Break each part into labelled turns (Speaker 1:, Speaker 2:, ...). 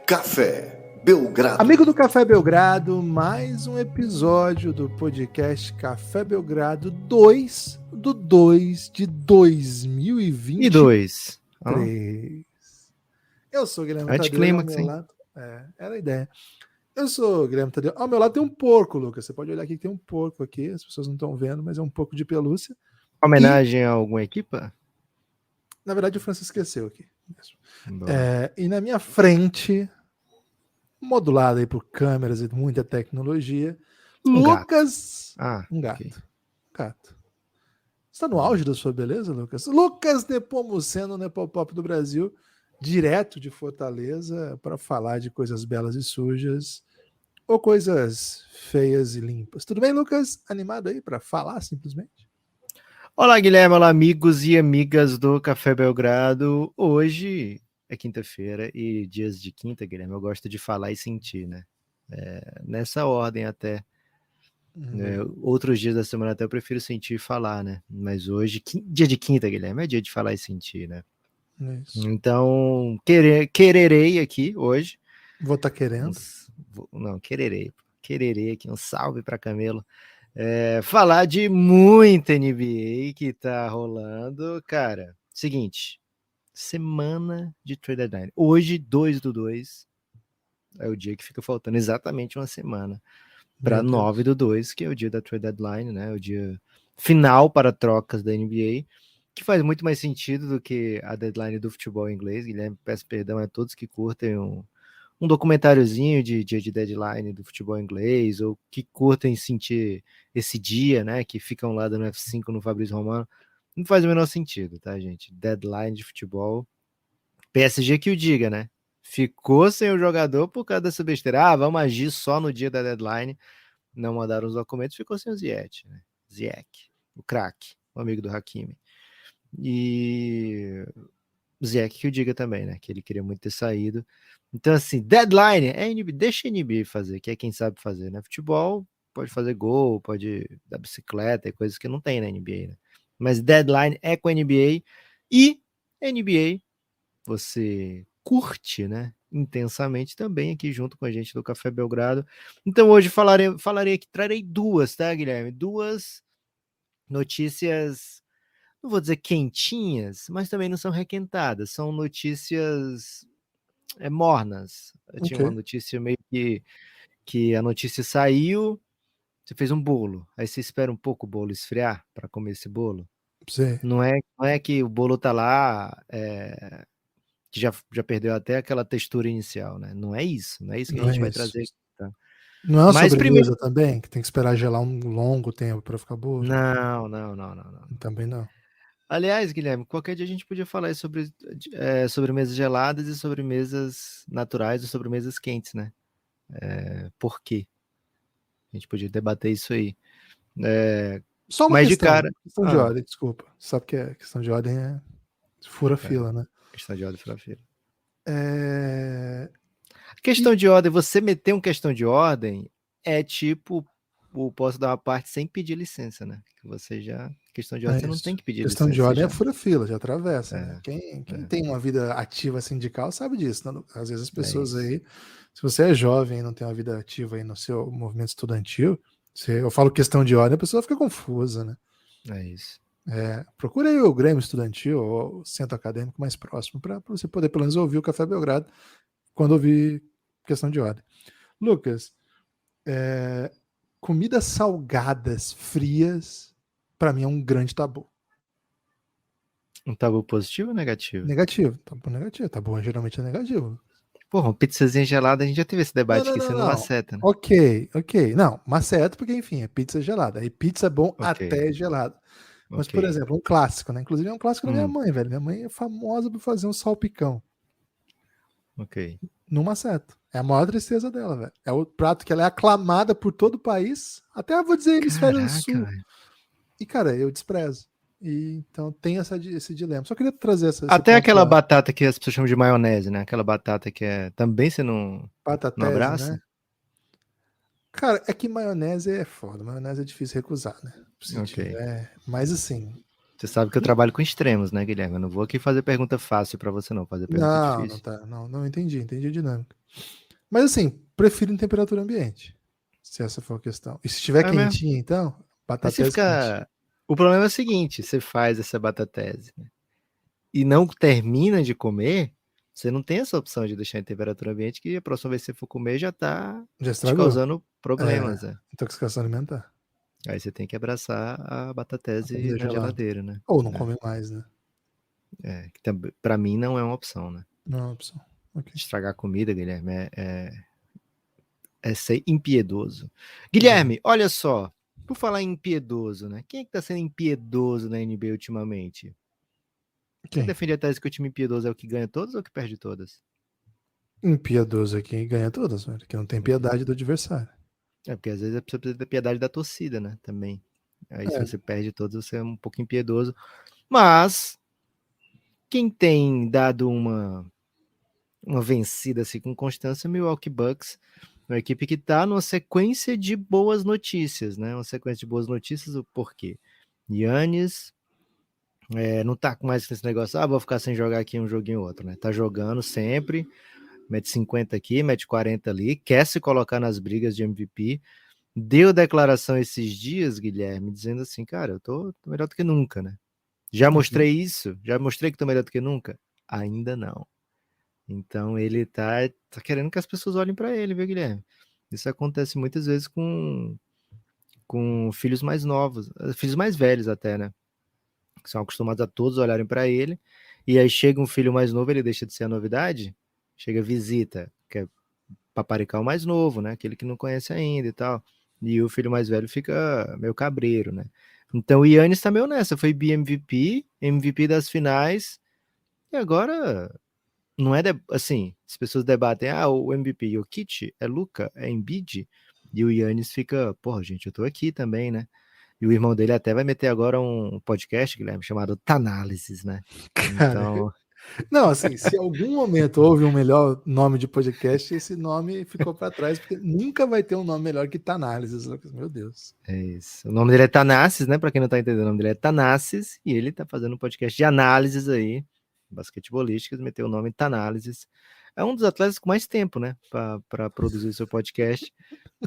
Speaker 1: Café Belgrado.
Speaker 2: Amigo do Café Belgrado, mais um episódio do podcast Café Belgrado 2 de 2023. Eu sou o Guilherme Tadeu e ao meu lado... era a ideia. Eu sou o Guilherme Tadeu. Ao meu lado tem um porco, Lucas. Você pode olhar aqui que tem um porco aqui. As pessoas não estão vendo, mas é um porco de pelúcia.
Speaker 3: Homenagem a alguma equipa?
Speaker 2: Na verdade, o Francisco esqueceu aqui. E na minha frente, modulado aí por câmeras e muita tecnologia, Lucas... Um gato.
Speaker 3: Okay.
Speaker 2: Gato. Você está no auge da sua beleza, Lucas? Lucas Nepomuceno, Nepopop do Brasil, direto de Fortaleza, para falar de coisas belas e sujas ou coisas feias e limpas. Tudo bem, Lucas? Animado aí para falar simplesmente?
Speaker 3: Olá, Guilherme. Olá, amigos e amigas do Café Belgrado. Hoje é quinta-feira e dias de quinta, Guilherme, eu gosto de falar e sentir, né? Nessa ordem até. Outros dias da semana até eu prefiro sentir e falar, né? Mas hoje, dia de quinta, Guilherme, é dia de falar e sentir, né?
Speaker 2: Isso.
Speaker 3: Então, quererei aqui hoje.
Speaker 2: Vou estar querendo.
Speaker 3: Não, quererei aqui, um salve para Camelo. Falar de muita NBA que tá rolando. Cara, seguinte, semana de trade deadline. Hoje, 2/2, é o dia que fica faltando exatamente uma semana para 9/2, que é o dia da trade deadline, né? O dia final para trocas da NBA, que faz muito mais sentido do que a deadline do futebol inglês. Guilherme, peço perdão a todos que curtem um documentáriozinho de dia de deadline do futebol inglês, ou que curtem sentir esse dia, né, que ficam lá dando F5 no Fabrício Romano. Não faz o menor sentido, tá, gente? Deadline de futebol. PSG que o diga, né? Ficou sem o jogador por causa dessa besteira. Vamos agir só no dia da deadline. Não mandaram os documentos, ficou sem o Ziyech, né? Ziyech, o craque, o amigo do Hakimi. E o Ziyech que o diga também, né? Que ele queria muito ter saído. Então, assim, deadline, deixa a NBA fazer, que é quem sabe fazer, né? Futebol pode fazer gol, pode dar bicicleta e coisas que não tem na NBA, né? Mas deadline é com a NBA, e NBA você curte, né? Intensamente também aqui junto com a gente do Café Belgrado. Então hoje falarei aqui, trarei duas, tá, Guilherme? Duas notícias, não vou dizer quentinhas, mas também não são requentadas, são notícias mornas. Eu tinha uma notícia meio que a notícia saiu, você fez um bolo, aí você espera um pouco o bolo esfriar para comer esse bolo.
Speaker 2: Sim.
Speaker 3: Não é que o bolo tá lá, que já perdeu até aquela textura inicial, né? Não é isso que a gente vai trazer aqui, tá?
Speaker 2: Não é uma sobremesa também, que tem que esperar gelar um longo tempo para ficar bolo?
Speaker 3: Não.
Speaker 2: Também não.
Speaker 3: Aliás, Guilherme, qualquer dia a gente podia falar sobre sobremesas geladas e sobremesas naturais ou sobremesas quentes, né? Por quê? A gente podia debater isso aí.
Speaker 2: Só uma
Speaker 3: mas
Speaker 2: questão,
Speaker 3: de cara...
Speaker 2: questão de ordem, desculpa. Sabe que a questão de ordem é fura fila, né?
Speaker 3: Questão de ordem, fura fila.
Speaker 2: É
Speaker 3: de ordem, você meter uma questão de ordem é tipo, posso dar uma parte sem pedir licença, né? Que você já... Questão de ordem, você não tem que pedir
Speaker 2: questão
Speaker 3: licença.
Speaker 2: De ordem
Speaker 3: já...
Speaker 2: é fura-fila, já atravessa. Né? Quem tem uma vida ativa sindical sabe disso. Né? Às vezes as pessoas aí, se você é jovem e não tem uma vida ativa aí no seu movimento estudantil, eu falo questão de ordem, a pessoa fica confusa, né?
Speaker 3: É isso.
Speaker 2: Procure aí o Grêmio Estudantil ou o centro acadêmico mais próximo para você poder pelo menos ouvir o Café Belgrado quando ouvir questão de ordem. Lucas, comidas salgadas, frias, para mim é um grande tabu.
Speaker 3: Um tabu positivo ou negativo?
Speaker 2: Negativo. Tabu negativo. Tabu geralmente é negativo.
Speaker 3: Porra, uma pizzazinha gelada, a gente já teve esse debate aqui, você não maceta, né?
Speaker 2: Ok. Não, maceta porque, enfim, é pizza gelada. E pizza é bom até gelado. Mas, por exemplo, um clássico, né? Inclusive é um clássico da minha mãe, velho. Minha mãe é famosa por fazer um salpicão.
Speaker 3: Ok.
Speaker 2: No maceto. É a maior tristeza dela, velho. É o prato que ela é aclamada por todo o país. Até vou dizer hemisfério sul.
Speaker 3: Véio.
Speaker 2: E, cara, eu desprezo. E, então tem esse dilema. Só queria trazer essa.
Speaker 3: Até aquela batata que as pessoas chamam de maionese, né? Aquela batata que também você não abraça?
Speaker 2: Né? Cara, é que maionese é foda. Maionese é difícil recusar, né? Mas assim...
Speaker 3: Você sabe que eu trabalho com extremos, né, Guilherme? Eu não vou aqui fazer pergunta fácil pra você, não. Fazer pergunta difícil.
Speaker 2: Não entendi a dinâmica. Mas assim, prefiro em temperatura ambiente, se essa for a questão. E se estiver
Speaker 3: É mesmo.
Speaker 2: quentinha, então,
Speaker 3: Aí você
Speaker 2: batatese quente.
Speaker 3: fica. O problema é o seguinte: você faz essa batatese, né, e não termina de comer, você não tem essa opção de deixar em temperatura ambiente, que a próxima vez que você for comer já tá
Speaker 2: Já
Speaker 3: te
Speaker 2: estragou?
Speaker 3: causando problemas, né?
Speaker 2: Intoxicação alimentar.
Speaker 3: Aí você tem que abraçar a batatese
Speaker 2: Batatese
Speaker 3: na
Speaker 2: gelada.
Speaker 3: geladeira, né?
Speaker 2: Ou não come mais, né?
Speaker 3: Que pra mim não é uma opção, né?
Speaker 2: Não é uma opção. Ok.
Speaker 3: Estragar comida, Guilherme, é ser impiedoso.
Speaker 2: Bom,
Speaker 3: Guilherme, olha só, por falar em impiedoso, né? Quem é que tá sendo impiedoso na NBA ultimamente? Você
Speaker 2: quem?
Speaker 3: defende a tese que o time impiedoso é o que ganha todas ou o que perde todas?
Speaker 2: Impiedoso aqui ganha todas, velho. Que não tem piedade do adversário.
Speaker 3: É, porque às vezes a pessoa precisa ter piedade da torcida, né? Também. Aí se
Speaker 2: É,
Speaker 3: você perde todas, você é um pouco impiedoso. Mas quem tem dado uma vencida assim com constância é o Milwaukee Bucks, uma equipe que está numa sequência de boas notícias, né? Uma sequência de boas notícias, o porquê? Giannis não tá com mais esse negócio, vou ficar sem jogar aqui um joguinho ou outro, né? Tá jogando sempre, mete 50 aqui, mete 40 ali, quer se colocar nas brigas de MVP. Deu declaração esses dias, Guilherme, dizendo assim, cara, eu tô melhor do que nunca, né? Já
Speaker 2: ok.
Speaker 3: mostrei isso? Já mostrei que tô melhor do que nunca? Ainda não. Então ele tá querendo que as pessoas olhem para ele, viu, Guilherme? Isso acontece muitas vezes com filhos mais novos, filhos mais velhos até, né? Que são acostumados a todos olharem para ele, e aí chega um filho mais novo, ele deixa de ser a novidade, chega visita, quer paparicar o mais novo, né? Aquele que não conhece ainda e tal. E o filho mais velho fica meio cabreiro, né? Então o Yannis tá meio nessa, foi BMVP, MVP das finais, e agora não é assim, as pessoas debatem, o MVP Jokic é Luka, é Embiid, e o Yannis fica, porra, gente, eu tô aqui também, né? E o irmão dele até vai meter agora um podcast, Guilherme, chamado Tanálises, né?
Speaker 2: Cara,
Speaker 3: Então,
Speaker 2: não, assim, se algum momento houve um melhor nome de podcast, esse nome ficou para trás, porque nunca vai ter um nome melhor que Tanálises, Lucas. Meu Deus.
Speaker 3: é isso. O nome dele é Tanassis, né? Pra quem não tá entendendo, o nome dele é Tanassis, e ele tá fazendo um podcast de análises aí, basquetebolísticas, meteu o nome Tanálises. É um dos atletas com mais tempo, né? Pra produzir o seu podcast.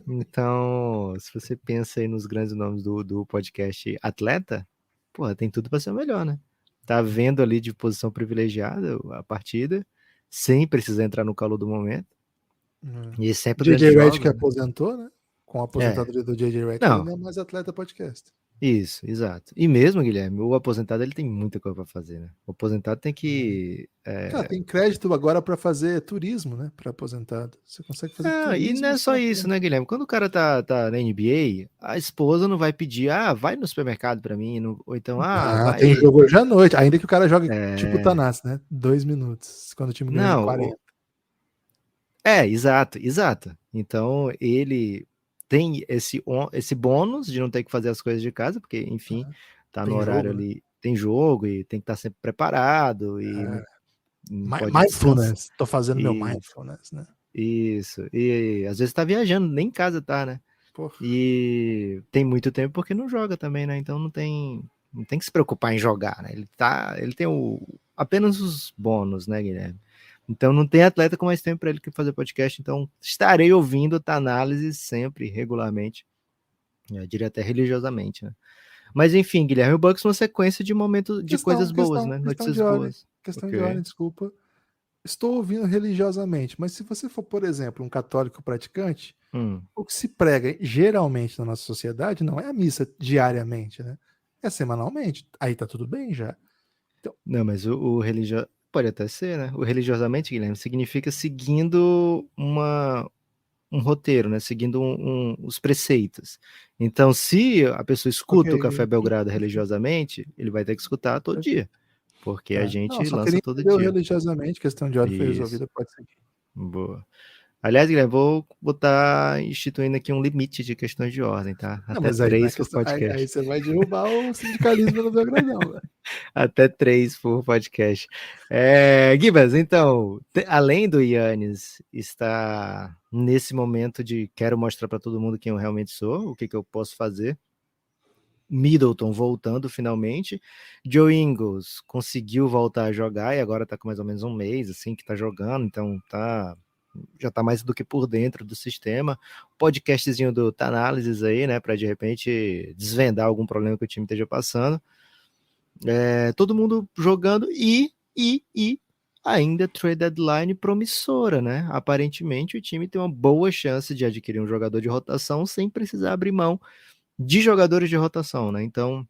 Speaker 3: Então, se você pensa aí nos grandes nomes do podcast atleta, pô, tem tudo para ser o melhor, né? Tá vendo ali de posição privilegiada a partida, sem precisar entrar no calor do momento, e sempre grandes
Speaker 2: JJ Redick
Speaker 3: jogos, né?
Speaker 2: aposentou, né? Com a
Speaker 3: É,
Speaker 2: aposentadoria do JJ Redick, ele
Speaker 3: não,
Speaker 2: não é mais atleta podcast.
Speaker 3: isso, exato. E mesmo, Guilherme, o aposentado ele tem muita coisa para fazer, né? O aposentado tem que.
Speaker 2: Cara, tem crédito agora para fazer turismo, né? Para aposentado. Você consegue fazer
Speaker 3: E não
Speaker 2: turismo
Speaker 3: é
Speaker 2: sem
Speaker 3: só isso,
Speaker 2: aposentar.
Speaker 3: né, Guilherme? Quando o cara tá na NBA, a esposa não vai pedir, vai no supermercado para mim, ou então,
Speaker 2: Ah, tem
Speaker 3: vai.
Speaker 2: jogo hoje à noite, ainda que o cara jogue tipo o
Speaker 3: É,
Speaker 2: Tanás, né? 2 minutos, quando o time ganha de
Speaker 3: não,
Speaker 2: 40.
Speaker 3: exato, exato. Então ele tem esse bônus de não ter que fazer as coisas de casa, porque, enfim, tá no
Speaker 2: Tem
Speaker 3: horário
Speaker 2: jogo, né?
Speaker 3: ali, tem jogo e tem que estar sempre preparado e
Speaker 2: É,
Speaker 3: não pode descansar.
Speaker 2: mindfulness. Tô fazendo meu
Speaker 3: Isso,
Speaker 2: mindfulness, né?
Speaker 3: isso. E às vezes tá viajando, nem em casa tá, né?
Speaker 2: Porra.
Speaker 3: E tem muito tempo porque não joga também, né? Então não tem que se preocupar em jogar, né? Ele tem apenas os bônus, né, Guilherme? Então não tem atleta com mais tempo para ele que fazer podcast, então estarei ouvindo a análise sempre, regularmente, eu diria até religiosamente, né? Mas enfim, Guilherme, o Bucks uma sequência de momentos de
Speaker 2: Questão,
Speaker 3: coisas boas,
Speaker 2: questão,
Speaker 3: né?
Speaker 2: questão
Speaker 3: Notícias
Speaker 2: de ordem.
Speaker 3: boas.
Speaker 2: Questão de
Speaker 3: Ok.
Speaker 2: ordem, desculpa. Estou ouvindo religiosamente, mas se você for, por exemplo, um católico praticante,
Speaker 3: Hum.
Speaker 2: o que se prega geralmente na nossa sociedade não é a missa diariamente, né? É semanalmente. Aí tá tudo bem já. Então,
Speaker 3: Não, mas o religioso pode até ser, né? O religiosamente, Guilherme, significa seguindo um roteiro, né? Seguindo os preceitos. Então, se a pessoa
Speaker 2: ok.
Speaker 3: escuta o Café Belgrado religiosamente, ele vai ter que escutar todo dia, porque a
Speaker 2: Tá. Não,
Speaker 3: gente
Speaker 2: só queria
Speaker 3: lança todo
Speaker 2: entender o
Speaker 3: dia.
Speaker 2: religiosamente, questão de ordem foi
Speaker 3: Isso,
Speaker 2: resolvida, pode seguir.
Speaker 3: boa. Aliás, Guilherme, vou botar instituindo aqui um limite de questões de ordem, tá?
Speaker 2: Não,
Speaker 3: Até
Speaker 2: mas aí não é
Speaker 3: 3 por
Speaker 2: questão. Aí
Speaker 3: podcast.
Speaker 2: você vai derrubar o sindicalismo no Belgradão, velho.
Speaker 3: Até 3 por podcast. Gibas, então, além do Yannis estar nesse momento de quero mostrar para todo mundo quem eu realmente sou, o que eu posso fazer. Middleton voltando finalmente. Joe Ingles conseguiu voltar a jogar e agora tá com mais ou menos um mês assim que tá jogando, então tá já tá mais do que por dentro do sistema. Podcastzinho do Tanálises aí, né, para de repente desvendar algum problema que o time esteja passando. Todo mundo jogando e ainda trade deadline promissora, né? Aparentemente o time tem uma boa chance de adquirir um jogador de rotação sem precisar abrir mão de jogadores de rotação, né? Então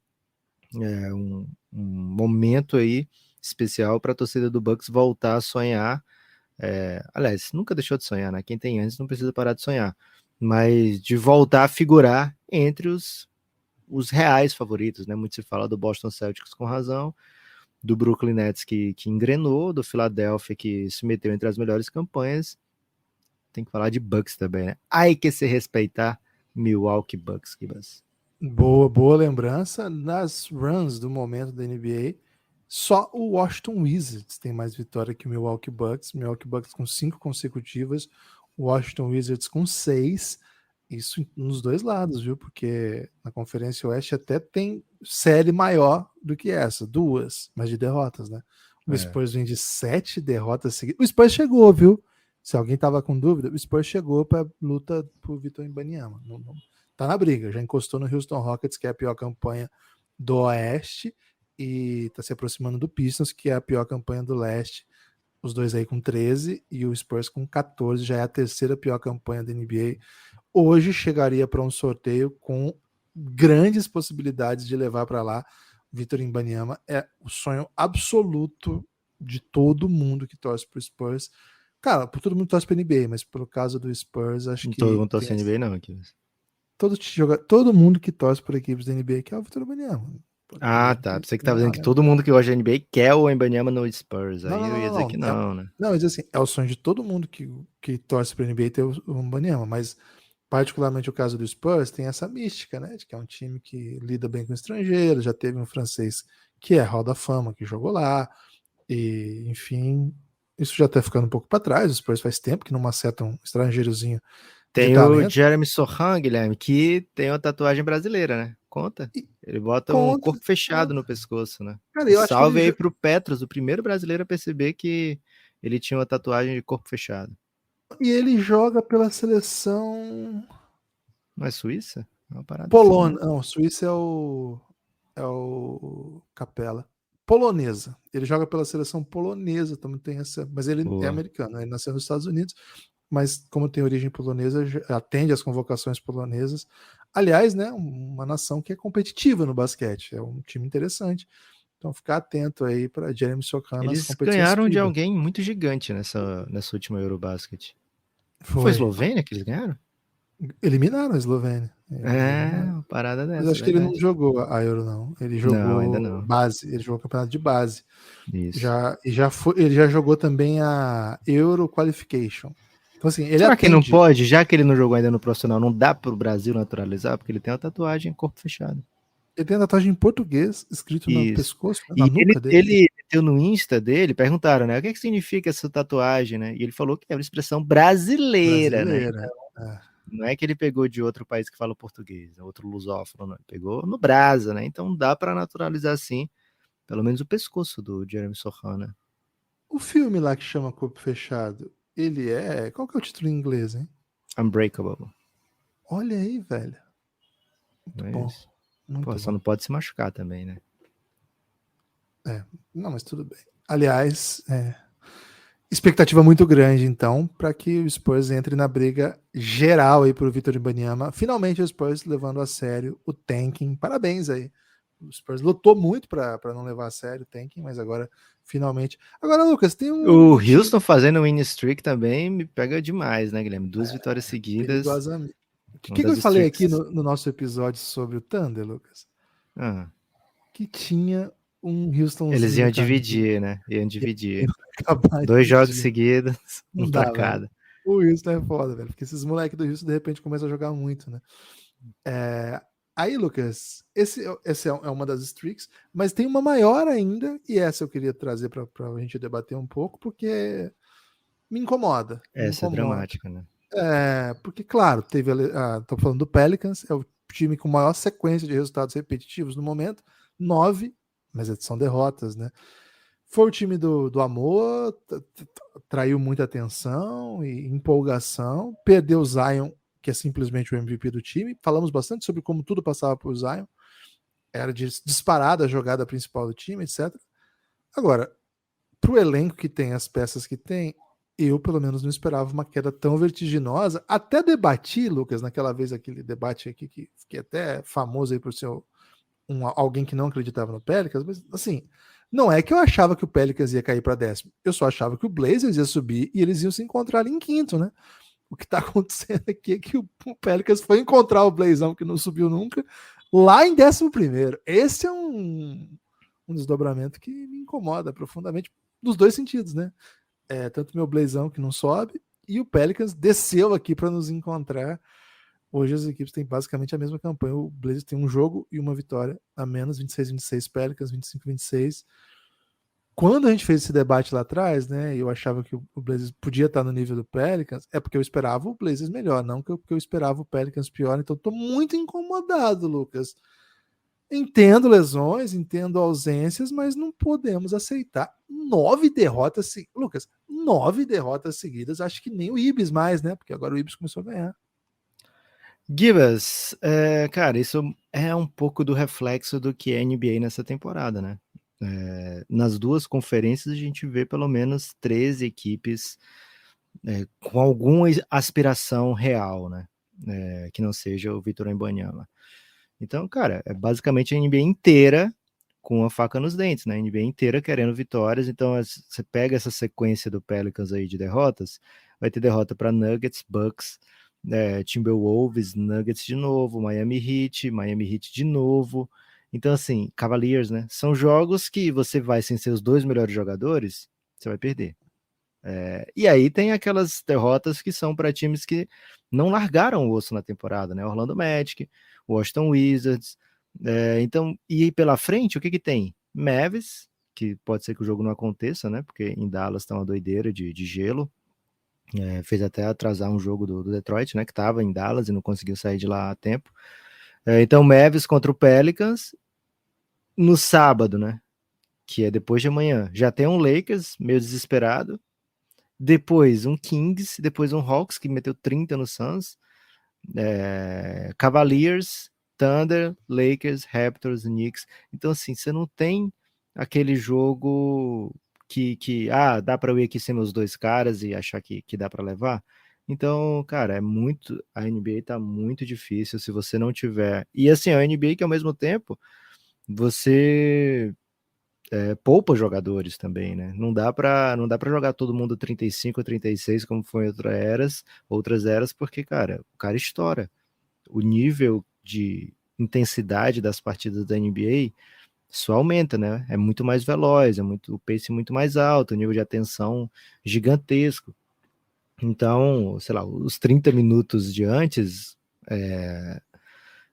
Speaker 3: é um momento aí especial para a torcida do Bucks voltar a sonhar. Aliás, nunca deixou de sonhar, né? Quem tem antes não precisa parar de sonhar, mas de voltar a figurar entre os reais favoritos, né? Muito se fala do Boston Celtics com razão, do Brooklyn Nets que engrenou, do Philadelphia que se meteu entre as melhores campanhas. Tem que falar de Bucks também, né? Aí que se respeitar Milwaukee Bucks, Kibas.
Speaker 2: Boa lembrança. Nas runs do momento da NBA, só o Washington Wizards tem mais vitória que o Milwaukee Bucks. Milwaukee Bucks com 5 consecutivas, o Washington Wizards com 6. Isso nos dois lados, viu? Porque na Conferência Oeste até tem série maior do que essa, 2, mas de derrotas, né? O Spurs vem de 7 derrotas seguidas. O Spurs chegou, viu? Se alguém tava com dúvida, o Spurs chegou para luta por Vitor Wembanyama. Não, tá na briga, já encostou no Houston Rockets, que é a pior campanha do Oeste, e tá se aproximando do Pistons, que é a pior campanha do Leste. Os dois aí com 13 e o Spurs com 14, já é a terceira pior campanha da NBA. Hoje chegaria para um sorteio com grandes possibilidades de levar para lá Vitor Wembanyama. É o sonho absoluto de todo mundo que torce para o Spurs. Cara, todo mundo torce para a NBA, mas pelo caso do Spurs, acho que...
Speaker 3: Todo mundo torce para a NBA, não, aqui.
Speaker 2: Todo mundo que torce por equipes da NBA quer o Vitor Wembanyama.
Speaker 3: Tá. Você que tá dizendo que todo mundo que gosta da NBA quer o Wembanyama no Spurs. Aí eu ia dizer que não, né?
Speaker 2: Não, mas assim, é o sonho de todo mundo que torce para a NBA ter o Wembanyama, mas particularmente o caso do Spurs tem essa mística, né? De que é um time que lida bem com estrangeiros, já teve um francês que é Hall da Fama, que jogou lá, e enfim, isso já tá ficando um pouco para trás. Os Spurs faz tempo que não acertam um estrangeirozinho.
Speaker 3: Tem o Jeremy Sohan, Guilherme, que tem uma tatuagem brasileira, né? Conta. Ele bota um corpo fechado no pescoço, né?
Speaker 2: Cara, eu
Speaker 3: salve aí pro Petros, o primeiro brasileiro a perceber que ele tinha uma tatuagem de corpo fechado.
Speaker 2: E ele joga pela seleção...
Speaker 3: Não é Suíça? É uma parada
Speaker 2: Polônia.
Speaker 3: assim, né?
Speaker 2: Não, Suíça é o Capela. Polonesa. Ele joga pela seleção polonesa, também tem essa... Mas ele é americano, ele nasceu nos Estados Unidos, mas como tem origem polonesa, atende às convocações polonesas. Aliás, né, uma nação que é competitiva no basquete, é um time interessante. Então ficar atento aí para Jeremy Sohan nas competições.
Speaker 3: Eles ganharam de alguém muito gigante nessa última Eurobasket. Foi a Eslovênia que eles ganharam?
Speaker 2: Eliminaram a Eslovênia.
Speaker 3: Uma parada dessa.
Speaker 2: Mas acho que ele não jogou a Euro, não. Ele jogou
Speaker 3: não, ainda não.
Speaker 2: Base, ele jogou campeonato de base.
Speaker 3: Isso.
Speaker 2: Ele já jogou também a Euro Qualification. Então, assim, ele
Speaker 3: será que não pode, já que ele não jogou ainda no profissional, não dá pro Brasil naturalizar? Porque ele tem uma tatuagem corpo fechado.
Speaker 2: Ele tem a tatuagem em português, escrito no pescoço, na nuca dele.
Speaker 3: Ele meteu no Insta dele, perguntaram, né? O que significa essa tatuagem, né? E ele falou que é uma expressão brasileira. Né? Então, não é que ele pegou de outro país que fala português, outro lusófono, não. Ele pegou no Brasa, né? Então dá para naturalizar sim, pelo menos o pescoço do Jeremy Sohan, né?
Speaker 2: O filme lá que chama Corpo Fechado, ele é... Qual que é o título em inglês, hein?
Speaker 3: Unbreakable.
Speaker 2: Olha aí, velho. Muito bom. Muito
Speaker 3: só não pode se machucar também, né?
Speaker 2: Não, mas tudo bem. Aliás, expectativa muito grande, então, para que o Spurs entre na briga geral aí pro Vitor Wembanyama. Finalmente o Spurs levando a sério o tanking. Parabéns aí. O Spurs lutou muito para não levar a sério o tanking, mas agora, finalmente... Agora, Lucas, tem um...
Speaker 3: O Houston fazendo win streak também me pega demais, né, Guilherme? 2 vitórias seguidas.
Speaker 2: Perigosamente. O que eu falei aqui no nosso episódio sobre o Thunder, Lucas? Que tinha um Houston.
Speaker 3: Eles iam dividir, né? Iam dividir. 2 jogos seguidos, um pra cada.
Speaker 2: O Houston é foda, velho. Porque esses moleques do Houston de repente começam a jogar muito, né? Aí, Lucas, esse é uma das streaks, mas tem uma maior ainda, e essa eu queria trazer pra gente debater um pouco, porque me incomoda.
Speaker 3: Essa é dramática, né?
Speaker 2: Porque, claro, tô falando do Pelicans, é o time com maior sequência de resultados repetitivos no momento, 9, mas são derrotas, né? Foi o time do amor, traiu muita atenção e empolgação, perdeu o Zion, que é simplesmente o MVP do time. Falamos bastante sobre como tudo passava por Zion, era disparada a jogada principal do time, etc. Agora, pro elenco que tem, as peças que tem, eu pelo menos não esperava uma queda tão vertiginosa. Até debati, Lucas, naquela vez, aquele debate aqui que até é famoso aí por ser alguém que não acreditava no Pelicans, mas assim, não é que eu achava que o Pelicans ia cair para 10º, eu só achava que o Blazers ia subir e eles iam se encontrar ali em 5º, né? O que tá acontecendo aqui é que o Pelicans foi encontrar o Blazão, que não subiu nunca, lá em 11º. Esse é um desdobramento que me incomoda profundamente, nos dois sentidos, né? Tanto meu Blazão, que não sobe, e o Pelicans desceu aqui para nos encontrar. Hoje as equipes têm basicamente a mesma campanha. O Blazers tem um jogo e uma vitória a menos, 26-26 Pelicans, 25-26. Quando a gente fez esse debate lá atrás, né, eu achava que o Blazers podia estar no nível do Pelicans, é porque eu esperava o Blazers melhor, não porque eu esperava o Pelicans pior. Então estou muito incomodado, Lucas. Entendo lesões, entendo ausências, mas não podemos aceitar 9 derrotas, Lucas, 9 derrotas seguidas. Acho que nem o Ibis mais, né? Porque agora o Ibis começou a ganhar.
Speaker 3: Gibas, cara, isso é um pouco do reflexo do que é NBA nessa temporada, né? Nas duas conferências a gente vê pelo menos 13 equipes com alguma aspiração real, né? Que não seja o Vitor Wembanyama. Então, cara, é basicamente a NBA inteira com a faca nos dentes, né? A NBA inteira querendo vitórias. Então, você pega essa sequência do Pelicans aí de derrotas, vai ter derrota para Nuggets, Bucks, Timberwolves, Nuggets de novo, Miami Heat de novo. Então, assim, Cavaliers, né? São jogos que você vai sem seus dois melhores jogadores, você vai perder. E aí tem aquelas derrotas que são para times que não largaram o osso na temporada, né? Orlando Magic, Washington Wizards. Então, e pela frente, o que tem? Mavis, que pode ser que o jogo não aconteça, né? Porque em Dallas tá uma doideira de gelo. Fez até atrasar um jogo do Detroit, né? Que estava em Dallas e não conseguiu sair de lá a tempo. Então, Mavis contra o Pelicans no sábado, né? Que é depois de amanhã. Já tem um Lakers meio desesperado. Depois um Kings, depois um Hawks que meteu 30 no Suns, Cavaliers, Thunder, Lakers, Raptors, Knicks. Então, assim, você não tem aquele jogo que dá para eu ir aqui sem meus dois caras e achar que dá para levar. Então, cara, a NBA tá muito difícil se você não tiver. E assim, a NBA que ao mesmo tempo você poupa jogadores também, né? Não dá para jogar todo mundo 35 ou 36 como foi em outras eras, porque, cara, o cara estoura. O nível de intensidade das partidas da NBA só aumenta, né? É muito mais veloz, o pace muito mais alto, o nível de atenção gigantesco. Então, sei lá, os 30 minutos de antes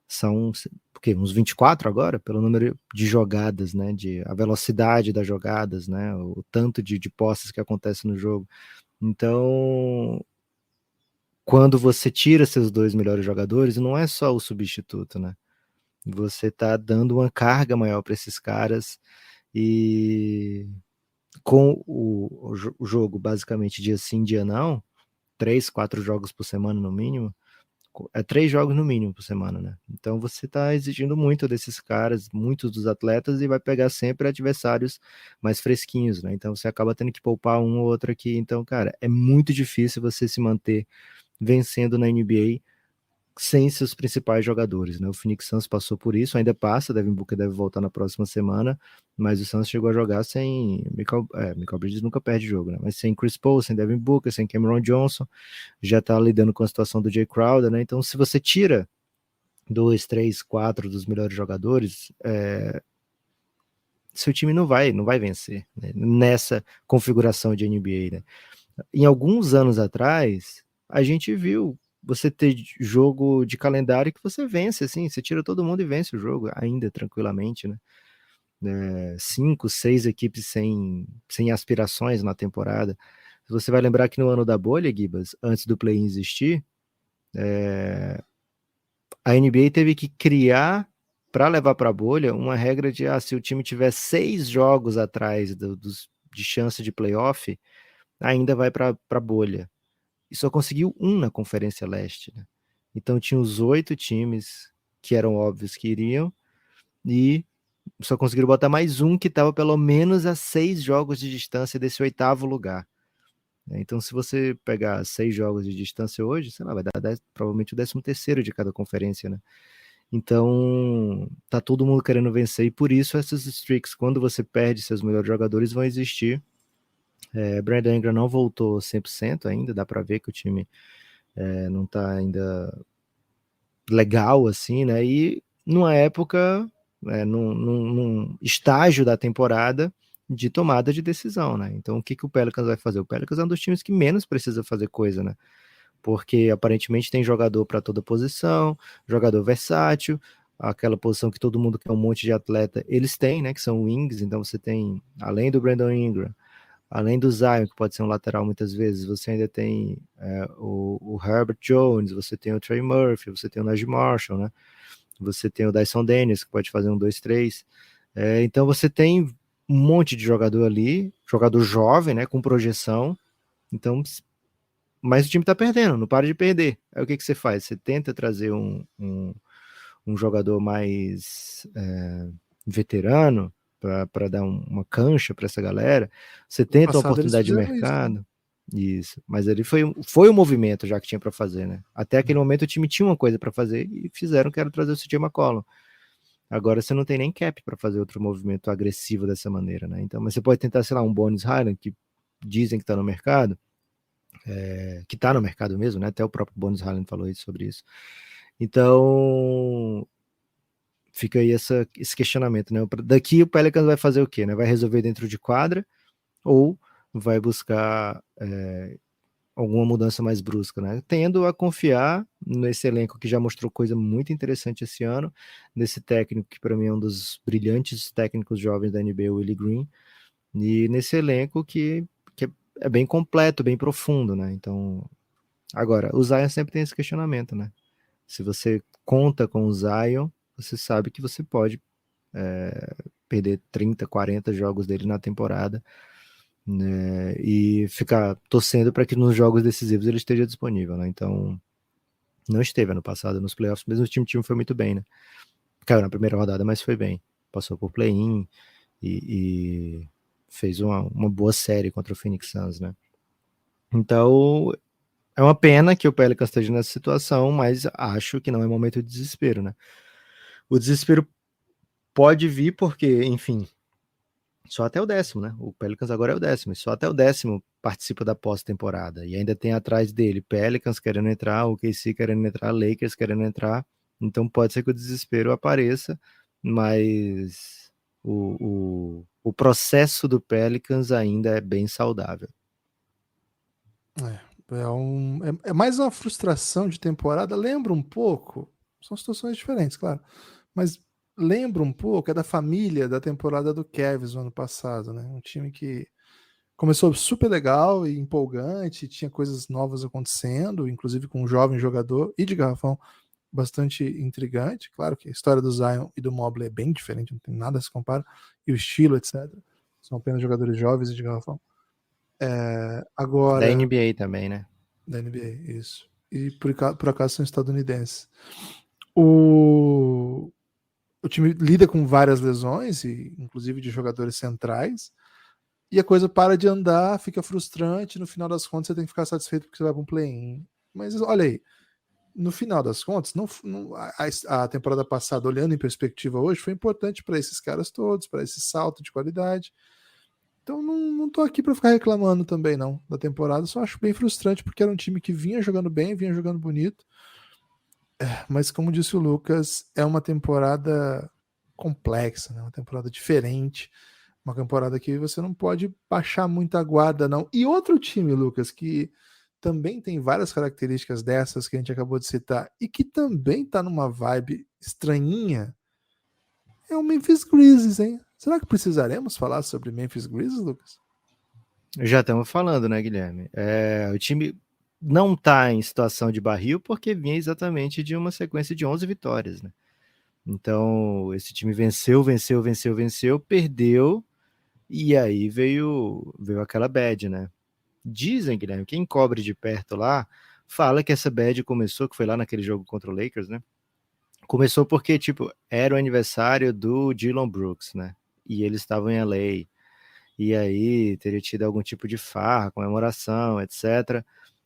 Speaker 3: são porque uns 24 agora, pelo número de jogadas, né? A velocidade das jogadas, né? O tanto de posses que acontece no jogo. Então, quando você tira seus dois melhores jogadores, não é só o substituto, né? Você tá dando uma carga maior para esses caras e com o jogo basicamente dia sim, dia não, 3, 4 jogos por semana no mínimo, 3 jogos no mínimo por semana, né? Então você tá exigindo muito desses caras, muitos dos atletas, e vai pegar sempre adversários mais fresquinhos, né? Então você acaba tendo que poupar um ou outro aqui. Então, cara, é muito difícil você se manter vencendo na NBA sem seus principais jogadores, né? O Phoenix Suns passou por isso, ainda passa, Devin Booker deve voltar na próxima semana, mas o Suns chegou a jogar sem Michael Bridges nunca perde jogo, né? Mas sem Chris Paul, sem Devin Booker, sem Cameron Johnson, já tá lidando com a situação do Jay Crowder, né? Então, se você tira 2, 3, 4 dos melhores jogadores, seu time não vai vencer, né? Nessa configuração de NBA, né? Em alguns anos atrás, a gente viu você ter jogo de calendário que você vence, assim, você tira todo mundo e vence o jogo, ainda tranquilamente, né? 5, 6 equipes sem aspirações na temporada. Você vai lembrar que no ano da bolha, Gibas, antes do play-in existir, a NBA teve que criar para levar para a bolha, uma regra de se o time tiver 6 jogos atrás de chance de playoff, ainda vai para a bolha. E só conseguiu um na Conferência Leste, né? Então tinha os 8 times que eram óbvios que iriam, e só conseguiram botar mais um que estava pelo menos a 6 jogos de distância desse 8º lugar. Então, se você pegar 6 jogos de distância hoje, sei lá, vai dar provavelmente o 13º de cada conferência, né? Então, tá todo mundo querendo vencer, e por isso essas streaks, quando você perde seus melhores jogadores, vão existir. Brandon Ingram não voltou 100% ainda, dá para ver que o time não tá ainda legal, assim, né? E numa época, num estágio da temporada de tomada de decisão, né? Então, o que o Pelicans vai fazer? O Pelicans é um dos times que menos precisa fazer coisa, né? Porque aparentemente tem jogador para toda posição, jogador versátil, aquela posição que todo mundo quer um monte de atleta, eles têm, né? Que são wings, então você tem, além do Brandon Ingram, além do Zion, que pode ser um lateral muitas vezes, você ainda tem o Herbert Jones, você tem o Trey Murphy, você tem o Najee Marshall, né? Você tem o Dyson Daniels, que pode fazer um 2-3. Então você tem um monte de jogador ali, jogador jovem, né? Com projeção. Então, mas o time tá perdendo, não para de perder. Aí o que você faz? Você tenta trazer um jogador mais veterano, para dar uma cancha para essa galera. Você tenta uma oportunidade de mercado. Isso, mas ele foi o movimento já que tinha para fazer, né? Até aquele momento o time tinha uma coisa para fazer e fizeram, que era trazer o CJ McCollum. Agora você não tem nem cap para fazer outro movimento agressivo dessa maneira, né? Então, mas você pode tentar, sei lá, um Bones Highland, que dizem que está no mercado, que está no mercado mesmo, né? Até o próprio Bones Highland falou sobre isso. Então, fica aí esse questionamento, né? Daqui o Pelicans vai fazer o quê, né? Vai resolver dentro de quadra ou vai buscar alguma mudança mais brusca, né? Tendo a confiar nesse elenco que já mostrou coisa muito interessante esse ano, nesse técnico que para mim é um dos brilhantes técnicos jovens da NBA, o Willie Green, e nesse elenco que é bem completo, bem profundo, né? Então, agora, o Zion sempre tem esse questionamento, né? Se você conta com o Zion, você sabe que você pode perder 30, 40 jogos dele na temporada, né, e ficar torcendo para que nos jogos decisivos ele esteja disponível, né? Então, não esteve ano passado nos playoffs, mesmo o time foi muito bem, né? Caiu na primeira rodada, mas foi bem. Passou por play-in e fez uma boa série contra o Phoenix Suns, né? Então, é uma pena que o Pelicans esteja nessa situação, mas acho que não é momento de desespero, né? O desespero pode vir porque, enfim, só até o 10º, né? O Pelicans agora é o 10º, e só até o 10º participa da pós-temporada. E ainda tem atrás dele Pelicans querendo entrar, o KC querendo entrar, Lakers querendo entrar. Então pode ser que o desespero apareça, mas o processo do Pelicans ainda é bem saudável.
Speaker 2: É mais uma frustração de temporada. Lembra um pouco, são situações diferentes, claro, mas lembra um pouco, é da família da temporada do Cavs no ano passado, né? Um time que começou super legal e empolgante, tinha coisas novas acontecendo, inclusive com um jovem jogador e de garrafão bastante intrigante. Claro que a história do Zion e do Mobley é bem diferente, não tem nada a se compara, e o estilo, etc. São apenas jogadores jovens e de garrafão. Agora,
Speaker 3: da NBA também, né?
Speaker 2: Da NBA, isso. E por acaso são estadunidenses. O time lida com várias lesões, e inclusive de jogadores centrais, e a coisa para de andar, fica frustrante. No final das contas, você tem que ficar satisfeito porque você vai para um play-in. Mas olha aí, no final das contas, a temporada passada, olhando em perspectiva hoje, foi importante para esses caras todos, para esse salto de qualidade. Então não tô aqui para ficar reclamando também não da temporada, só acho bem frustrante porque era um time que vinha jogando bem, vinha jogando bonito. Mas como disse o Lucas, é uma temporada complexa, né? Uma temporada diferente, uma temporada que você não pode baixar muita guarda não. E outro time, Lucas, que também tem várias características dessas que a gente acabou de citar e que também tá numa vibe estranhinha, é o Memphis Grizzlies, hein? Será que precisaremos falar sobre Memphis Grizzlies, Lucas?
Speaker 3: Já estamos falando, né, Guilherme? O time não está em situação de barril porque vinha exatamente de uma sequência de 11 vitórias, né? Então, esse time venceu, perdeu, e aí veio aquela bad, né? Dizem, Guilherme, quem cobre de perto lá, fala que essa bad começou, que foi lá naquele jogo contra o Lakers, né? Começou porque, tipo, era o aniversário do Dillon Brooks, né? E eles estavam em LA. E aí teria tido algum tipo de farra, comemoração, etc.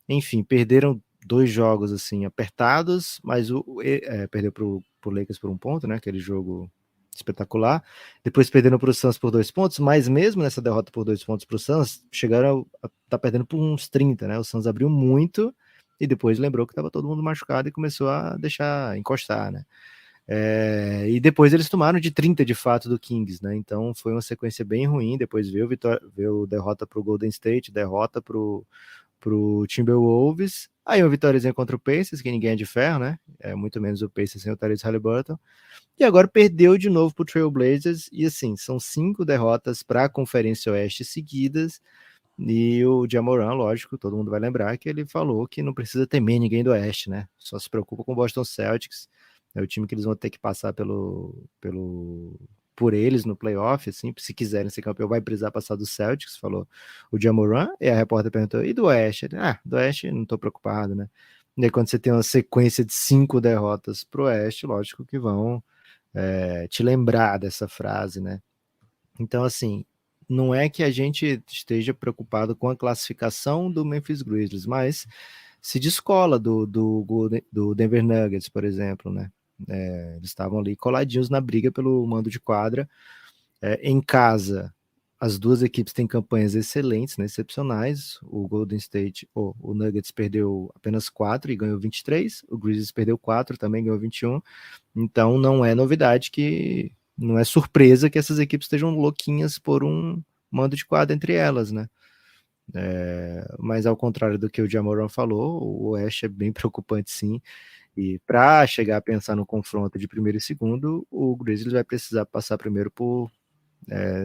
Speaker 3: Enfim, perderam 2 jogos, assim, apertados, mas perdeu pro Lakers por 1 ponto, né? Aquele jogo espetacular. Depois perderam pro Suns por 2 pontos, mas mesmo nessa derrota por 2 pontos pro Suns, chegaram a tá perdendo por uns 30, né? O Suns abriu muito e depois lembrou que estava todo mundo machucado e começou a deixar encostar, né? E depois eles tomaram de 30 de fato do Kings, né? Então foi uma sequência bem ruim. Depois veio derrota para o Golden State, derrota para o Timberwolves. Aí uma vitóriazinha contra o Pacers, que ninguém é de ferro, né? Muito menos o Pacers sem o Tyrese Haliburton. E agora perdeu de novo para o Trailblazers. E assim, são 5 derrotas para a Conferência Oeste seguidas. E o Ja Morant, lógico, todo mundo vai lembrar que ele falou que não precisa temer ninguém do Oeste, né? Só se preocupa com o Boston Celtics. É o time que eles vão ter que passar por eles no playoff, assim, se quiserem ser campeão, vai precisar passar do Celtics, falou o Ja Morant. E a repórter perguntou, e do Oeste? Ele, do Oeste não tô preocupado, né? E aí, quando você tem uma sequência de 5 derrotas pro Oeste, lógico que vão te lembrar dessa frase, né? Então, assim, não é que a gente esteja preocupado com a classificação do Memphis Grizzlies, mas se descola do Denver Nuggets, por exemplo, né? Eles estavam ali coladinhos na briga pelo mando de quadra. Em casa, as duas equipes têm campanhas excelentes, né, excepcionais. O Golden State, o Nuggets perdeu apenas 4 e ganhou 23. O Grizzlies perdeu 4, também ganhou 21. Então não é novidade não é surpresa que essas equipes estejam louquinhas por um mando de quadra entre elas, né? Mas ao contrário do que o Ja Morant falou, o Oeste é bem preocupante, sim. E para chegar a pensar no confronto de primeiro e segundo, o Grizzlies vai precisar passar primeiro por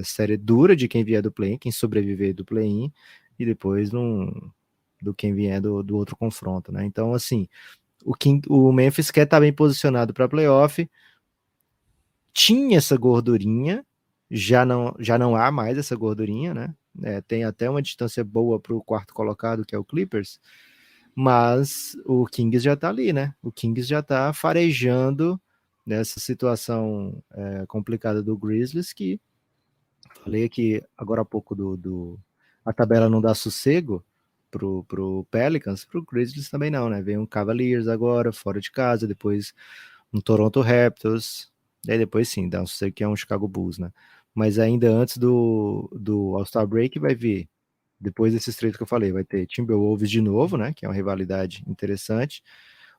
Speaker 3: série dura de quem vier do play-in, quem sobreviver do play-in, e depois do quem vier do outro confronto, né? Então, assim, o Memphis quer estar bem posicionado para playoff, tinha essa gordurinha, já não há mais essa gordurinha, né? Tem até uma distância boa para o quarto colocado, que é o Clippers, mas o Kings já tá ali, né? O Kings já tá farejando nessa situação complicada do Grizzlies, que falei aqui agora há pouco a tabela não dá sossego pro Pelicans, pro Grizzlies também não, né? Vem um Cavaliers agora, fora de casa, depois um Toronto Raptors, daí depois sim, dá um sossego que é um Chicago Bulls, né? Mas ainda antes do All-Star Break vai vir, depois desses três que eu falei, vai ter Timberwolves de novo, né? Que é uma rivalidade interessante.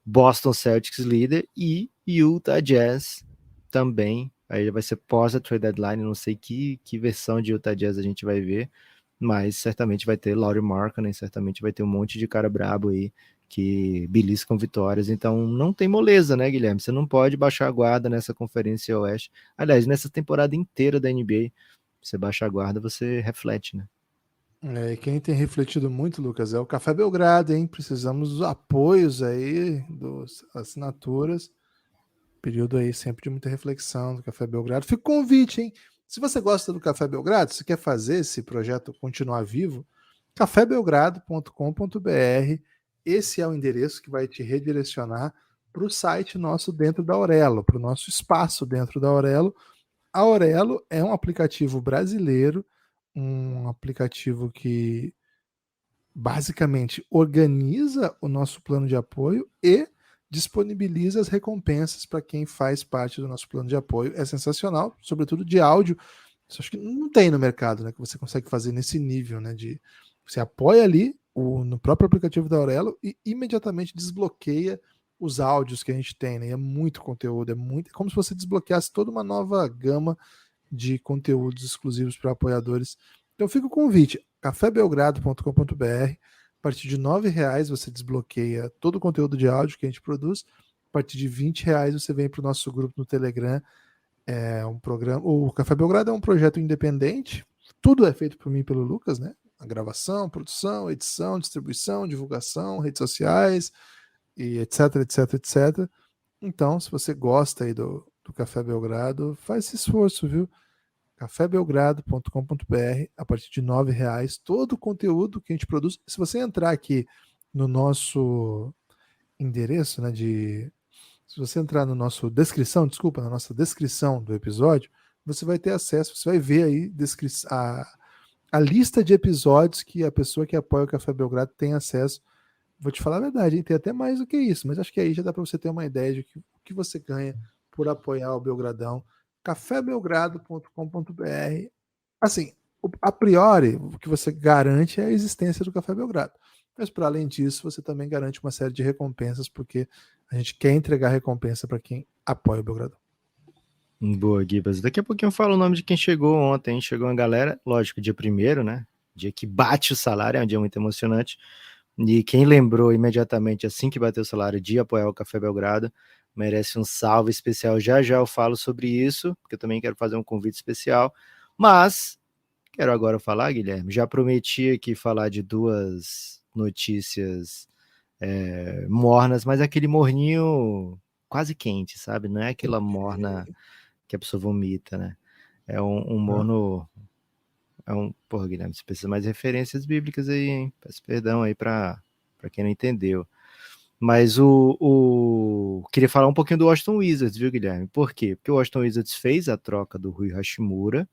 Speaker 3: Boston Celtics líder e Utah Jazz também. Aí vai ser pós a trade deadline, não sei que versão de Utah Jazz a gente vai ver, mas certamente vai ter Lauri Markkanen, certamente vai ter um monte de cara brabo aí que beliscam vitórias. Então não tem moleza, né, Guilherme? Você não pode baixar a guarda nessa Conferência Oeste. Aliás, nessa temporada inteira da NBA, você baixa a guarda, você reflete, né?
Speaker 2: E quem tem refletido muito, Lucas, é o Café Belgrado, hein? Precisamos dos apoios aí, das assinaturas. Período aí sempre de muita reflexão do Café Belgrado. Fica o convite, hein? Se você gosta do Café Belgrado, se quer fazer esse projeto continuar vivo, cafébelgrado.com.br. Esse é o endereço que vai te redirecionar para o site nosso dentro da Aurelo, para o nosso espaço dentro da Aurelo. A Aurelo é um aplicativo brasileiro, um aplicativo que basicamente organiza o nosso plano de apoio e disponibiliza as recompensas para quem faz parte do nosso plano de apoio. É sensacional, sobretudo de áudio. Isso acho que não tem no mercado, né? Que você consegue fazer nesse nível, né? De você apoia ali no próprio aplicativo da Aurelo e imediatamente desbloqueia os áudios que a gente tem, né? E é muito conteúdo, é como se você desbloqueasse toda uma nova gama de conteúdos exclusivos para apoiadores. Então fica o convite, cafébelgrado.com.br. A partir de R$ 9 você desbloqueia todo o conteúdo de áudio que a gente produz. A partir de R$ 20 você vem para o nosso grupo no Telegram. É um programa. O Café Belgrado é um projeto independente. Tudo é feito por mim e pelo Lucas, né? A gravação, produção, edição, distribuição, divulgação, redes sociais, e etc, etc, etc. Então, se você gosta aí do Café Belgrado, faz esse esforço, viu? cafébelgrado.com.br, a partir de R$ 9, todo o conteúdo que a gente produz. Se você entrar aqui no nosso endereço, né, se você entrar no nosso descrição, desculpa, na nossa descrição do episódio, você vai ter acesso, você vai ver aí a lista de episódios que a pessoa que apoia o Café Belgrado tem acesso. Vou te falar a verdade, hein? Tem até mais do que isso, mas acho que aí já dá para você ter uma ideia de o que você ganha por apoiar o Belgradão. cafébelgrado.com.br. Assim, a priori, o que você garante é a existência do Café Belgrado. Mas, para além disso, você também garante uma série de recompensas, porque a gente quer entregar recompensa para quem apoia o Belgradão.
Speaker 3: Boa, Gibas. Daqui a pouquinho eu falo o nome de quem chegou ontem. Chegou uma galera, lógico, dia 1º, né? Dia que bate o salário, é um dia muito emocionante. E quem lembrou imediatamente, assim que bateu o salário, de apoiar o Café Belgrado, merece um salve especial. Já já eu falo sobre isso, porque eu também quero fazer um convite especial. Mas quero agora falar, Guilherme, já prometi aqui falar de 2 notícias mornas, mas aquele morninho quase quente, sabe? Não é aquela morna que a pessoa vomita, né? É um morno... Porra, Guilherme, você precisa mais referências bíblicas aí, hein? Peço perdão aí pra quem não entendeu. Mas queria falar um pouquinho do Washington Wizards, viu, Guilherme? Por quê? Porque o Washington Wizards fez a troca do Rui Hashimura,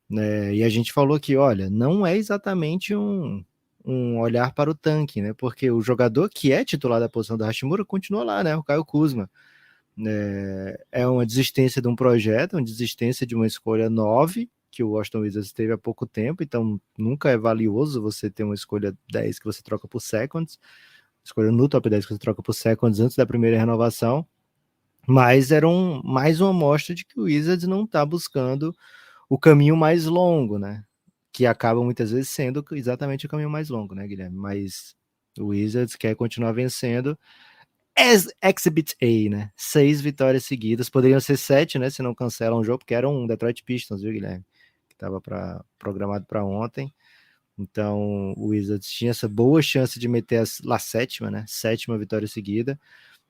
Speaker 3: né? E a gente falou que, olha, não é exatamente um olhar para o tanque, né? Porque o jogador que é titular da posição do Hashimura continua lá, né? O Caio Kuzma. É uma desistência de um projeto, uma desistência de uma escolha 9, que o Washington Wizards teve há pouco tempo, então nunca é valioso você ter uma escolha 10 que você troca por seconds, escolha no top 10 que você troca por seconds antes da primeira renovação, mas era mais uma amostra de que o Wizards não está buscando o caminho mais longo, né? Que acaba muitas vezes sendo exatamente o caminho mais longo, né, Guilherme? Mas o Wizards quer continuar vencendo. Exhibit A, né? 6 vitórias seguidas, poderiam ser 7, né? Se não cancelam o jogo, porque era um Detroit Pistons, viu, Guilherme? Que estava programado para ontem. Então o Wizards tinha essa boa chance de meter a 7ª, né? 7ª vitória seguida.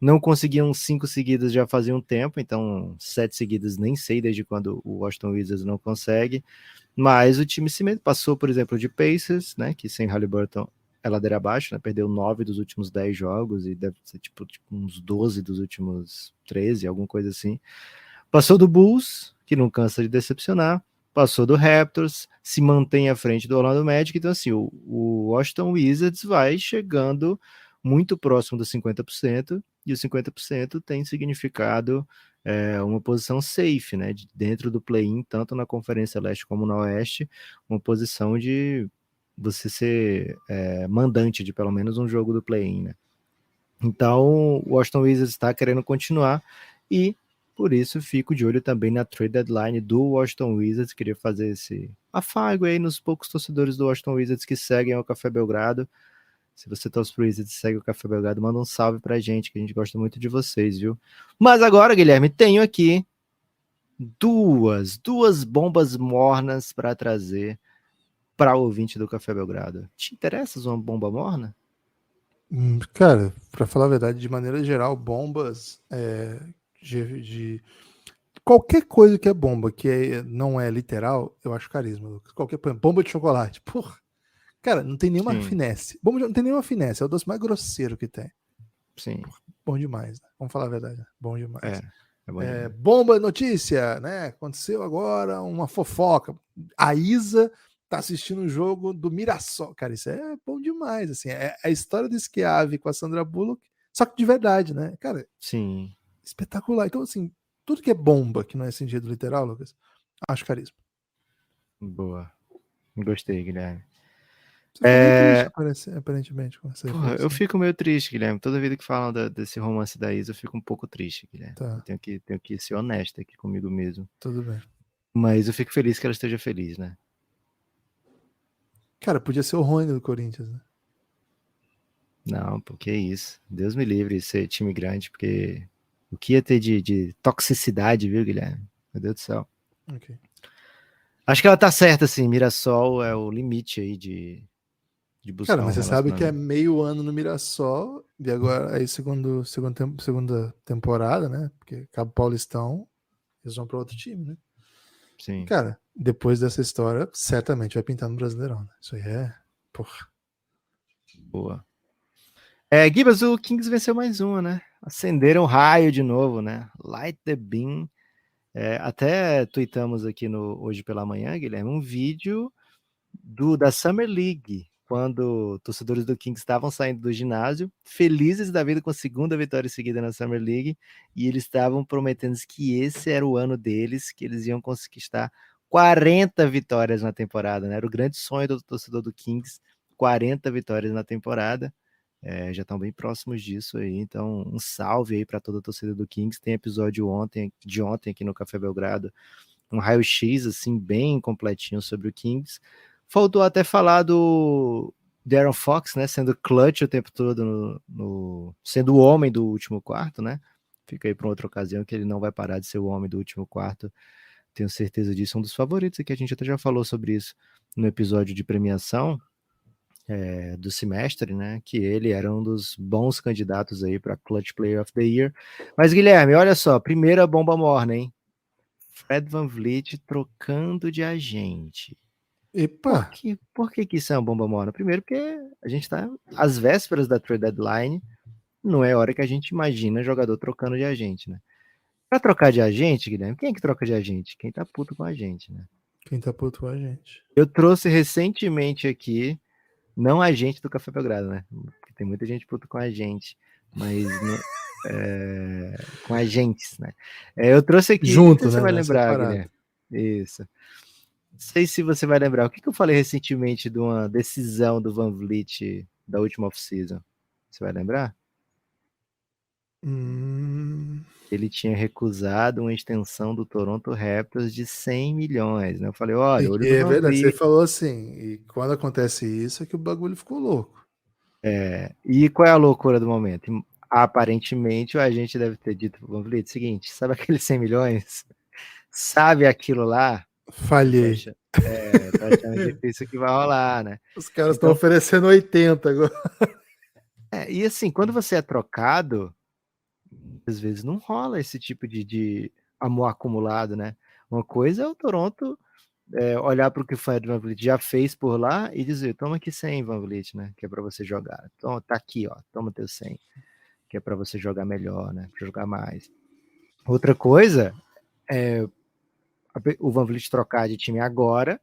Speaker 3: Não conseguiam 5 seguidas já fazia um tempo, então 7 seguidas nem sei desde quando o Washington Wizards não consegue. Mas o time se passou, por exemplo, de Pacers, né? Que sem Haliburton é ladeira abaixo, né? Perdeu 9 dos últimos 10 jogos e deve ser tipo uns 12 dos últimos 13, alguma coisa assim. Passou do Bulls, que não cansa de decepcionar. Passou do Raptors, se mantém à frente do Orlando Magic. Então, assim, o Washington Wizards vai chegando muito próximo dos 50%, e os 50% tem significado uma posição safe, né? Dentro do play-in, tanto na Conferência Leste como na Oeste, uma posição de você ser mandante de pelo menos um jogo do play-in, né? Então, o Washington Wizards está querendo continuar e por isso fico de olho também na trade deadline do Washington Wizards. Queria fazer esse afago aí nos poucos torcedores do Washington Wizards que seguem o Café Belgrado. Se você torce pro Wizards e segue o Café Belgrado, manda um salve pra gente, que a gente gosta muito de vocês, viu? Mas agora, Guilherme, tenho aqui duas bombas mornas para trazer para o ouvinte do Café Belgrado. Te interessa uma bomba morna?
Speaker 2: Cara, para falar a verdade, de maneira geral, bombas de qualquer coisa que é bomba, não é literal, eu acho carisma, Lucas. Qualquer bomba de chocolate, porra. Cara, não tem nenhuma finesse. Bomba não tem nenhuma finesse, é o doce mais grosseiro que tem.
Speaker 3: Sim.
Speaker 2: Porra, bom demais, né? Vamos falar a verdade, né? Bom demais.
Speaker 3: É bom demais.
Speaker 2: Bomba notícia, né? Aconteceu agora uma fofoca. A Isa tá assistindo um jogo do Mirassol. Cara, isso é bom demais, assim. É a história do Schiavi com a Sandra Bullock, só que de verdade, né? Cara,
Speaker 3: sim,
Speaker 2: espetacular. Então, assim, tudo que é bomba, que não é sentido literal, Lucas, acho carisma.
Speaker 3: boa. Gostei, Guilherme.
Speaker 2: Você ficou meio triste, aparentemente, com essa
Speaker 3: Porra, eu fico meio triste, Guilherme. Toda vida que falam desse romance da Isa, eu fico um pouco triste, Guilherme.
Speaker 2: Tá.
Speaker 3: Eu tenho que ser honesto aqui comigo mesmo.
Speaker 2: Tudo bem.
Speaker 3: Mas eu fico feliz que ela esteja feliz, né?
Speaker 2: Cara, podia ser o Rony do Corinthians, né?
Speaker 3: Não, porque é isso. Deus me livre de ser time grande, porque o que ia ter de toxicidade, viu, Guilherme? Meu Deus do céu.
Speaker 2: Ok.
Speaker 3: Acho que ela tá certa, assim. Mirassol é o limite aí de buscar.
Speaker 2: Cara, mas você sabe que é meio ano no Mirassol, e agora aí segunda temporada, né? Porque acaba o Paulistão, Eles vão para outro time, né?
Speaker 3: Sim.
Speaker 2: Cara, depois dessa história, certamente vai pintar no Brasileirão, né? Isso aí é. Porra.
Speaker 3: Boa. Gibas, o Kings venceu mais uma, né? Acenderam o raio de novo, né? Light the beam. Até tweetamos aqui hoje pela manhã, Guilherme, um vídeo da Summer League, quando torcedores do Kings estavam saindo do ginásio, felizes da vida com a segunda vitória seguida na Summer League, e eles estavam prometendo que esse era o ano deles, que eles iam conquistar 40 vitórias na temporada, né? Era o grande sonho do torcedor do Kings, 40 vitórias na temporada. Já estão bem próximos disso aí, então um salve aí para toda a torcida do Kings. Tem episódio de ontem aqui no Café Belgrado, um raio-x assim bem completinho sobre o Kings. Faltou até falar do De'Aaron Fox, né, sendo clutch o tempo todo, sendo o homem do último quarto, né? Fica aí para outra ocasião que ele não vai parar de ser o homem do último quarto. Tenho certeza disso, um dos favoritos aqui, a gente até já falou sobre isso no episódio de premiação do semestre, né? Que ele era um dos bons candidatos aí para Clutch Player of the Year. Mas, Guilherme, olha só, primeira bomba morna, hein? Fred VanVleet trocando de agente.
Speaker 2: Epa!
Speaker 3: Por que isso é uma bomba morna? Primeiro, porque a gente está às vésperas da trade deadline, não é hora que a gente imagina jogador trocando de agente, né? Para trocar de agente, Guilherme, quem é que troca de agente? Quem tá puto com a gente, né?
Speaker 2: Quem tá puto com a gente?
Speaker 3: Eu trouxe recentemente aqui, não agente do Café Belgrado, né? Porque tem muita gente puto com a gente, mas com agentes, né? Eu trouxe aqui, não sei
Speaker 2: Junto,
Speaker 3: se você
Speaker 2: né?
Speaker 3: vai
Speaker 2: Não é
Speaker 3: lembrar,
Speaker 2: separado.
Speaker 3: Guilherme. Isso. Não sei se você vai lembrar. O que eu falei recentemente de uma decisão do VanVleet da última off-season? Você vai lembrar? Ele tinha recusado uma extensão do Toronto Raptors de 100 milhões, né? Eu falei, olha, olho no
Speaker 2: É verdade, você
Speaker 3: VanVleet.
Speaker 2: falou assim, e quando acontece isso é que o bagulho ficou louco.
Speaker 3: E qual é a loucura do momento? Aparentemente, o agente deve ter dito pro VanVleet o seguinte, sabe aqueles 100 milhões? Sabe aquilo lá? Eu
Speaker 2: Falhei.
Speaker 3: tô achando difícil que vai rolar, né?
Speaker 2: Os caras estão
Speaker 3: Então,
Speaker 2: oferecendo 80 agora.
Speaker 3: e assim, quando você é trocado, às vezes não rola esse tipo de amor acumulado, né? Uma coisa é o Toronto olhar para o que o Fred VanVleet já fez por lá e dizer, toma aqui 100, VanVleet, né? Que é para você jogar. Então, tá aqui, ó, toma teu 100, que é para você jogar melhor, né? Pra jogar mais. Outra coisa é o VanVleet trocar de time agora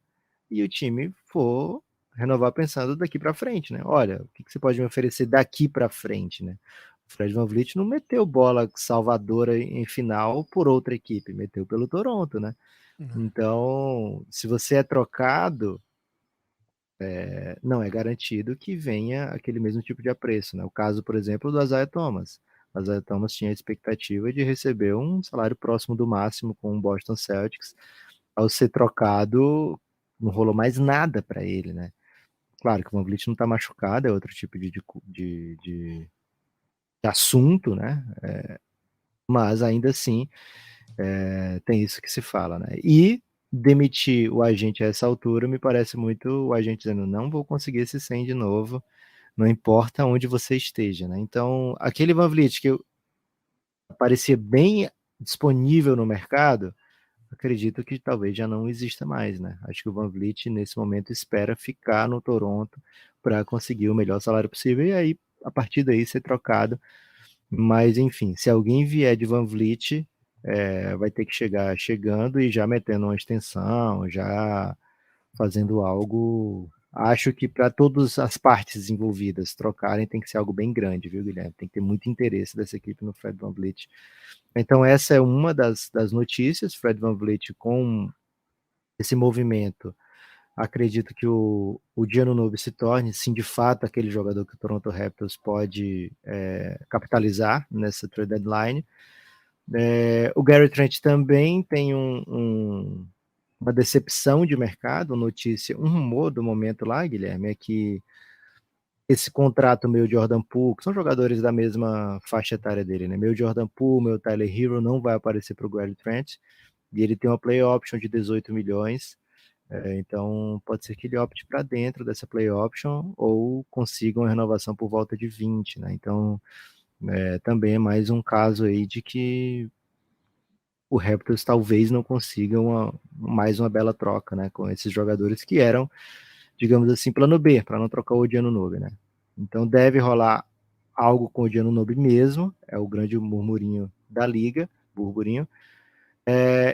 Speaker 3: e o time for renovar pensando daqui para frente, né? Olha, o que você pode me oferecer daqui para frente, né? O Fred VanVleet não meteu bola salvadora em final por outra equipe, meteu pelo Toronto, né? Então, se você é trocado, não é garantido que venha aquele mesmo tipo de apreço, né? O caso, por exemplo, do Isaiah Thomas. O Isaiah Thomas tinha a expectativa de receber um salário próximo do máximo com o Boston Celtics. Ao ser trocado, não rolou mais nada para ele, né? Claro que o VanVleet não está machucado, é outro tipo de assunto, né? Mas ainda assim, tem isso que se fala, né? E demitir o agente a essa altura me parece muito o agente dizendo, não vou conseguir esse 100 de novo, não importa onde você esteja, né? Então, aquele VanVleet que parecia bem disponível no mercado, acredito que talvez já não exista mais, né? Acho que o VanVleet, nesse momento, espera ficar no Toronto para conseguir o melhor salário possível e aí, a partir daí, ser trocado. Mas, enfim, se alguém vier de VanVleet, vai ter que chegar chegando e já metendo uma extensão, já fazendo algo. Acho que para todas as partes envolvidas trocarem tem que ser algo bem grande, viu, Guilherme? Tem que ter muito interesse dessa equipe no Fred VanVleet. Então, essa é uma das notícias. Fred VanVleet com esse movimento. Acredito que o Giannunobi se torne, sim, de fato, aquele jogador que o Toronto Raptors pode capitalizar nessa trade deadline. O Gary Trent também tem uma decepção de mercado, notícia, um rumor do momento lá, Guilherme, é que esse contrato meu Jordan Poole, que são jogadores da mesma faixa etária dele, né? Meu Jordan Poole, meu Tyler Hero não vai aparecer para o Gary Trent, e ele tem uma play option de 18 milhões, então pode ser que ele opte para dentro dessa play option ou consiga uma renovação por volta de 20, né? Então também é mais um caso aí de que o Raptors talvez não consiga mais uma bela troca, né, com esses jogadores que eram, digamos assim, plano B, para não trocar o Odi Anunoby, né? Então deve rolar algo com o Odi Anunoby mesmo, é o grande murmurinho da liga, burburinho.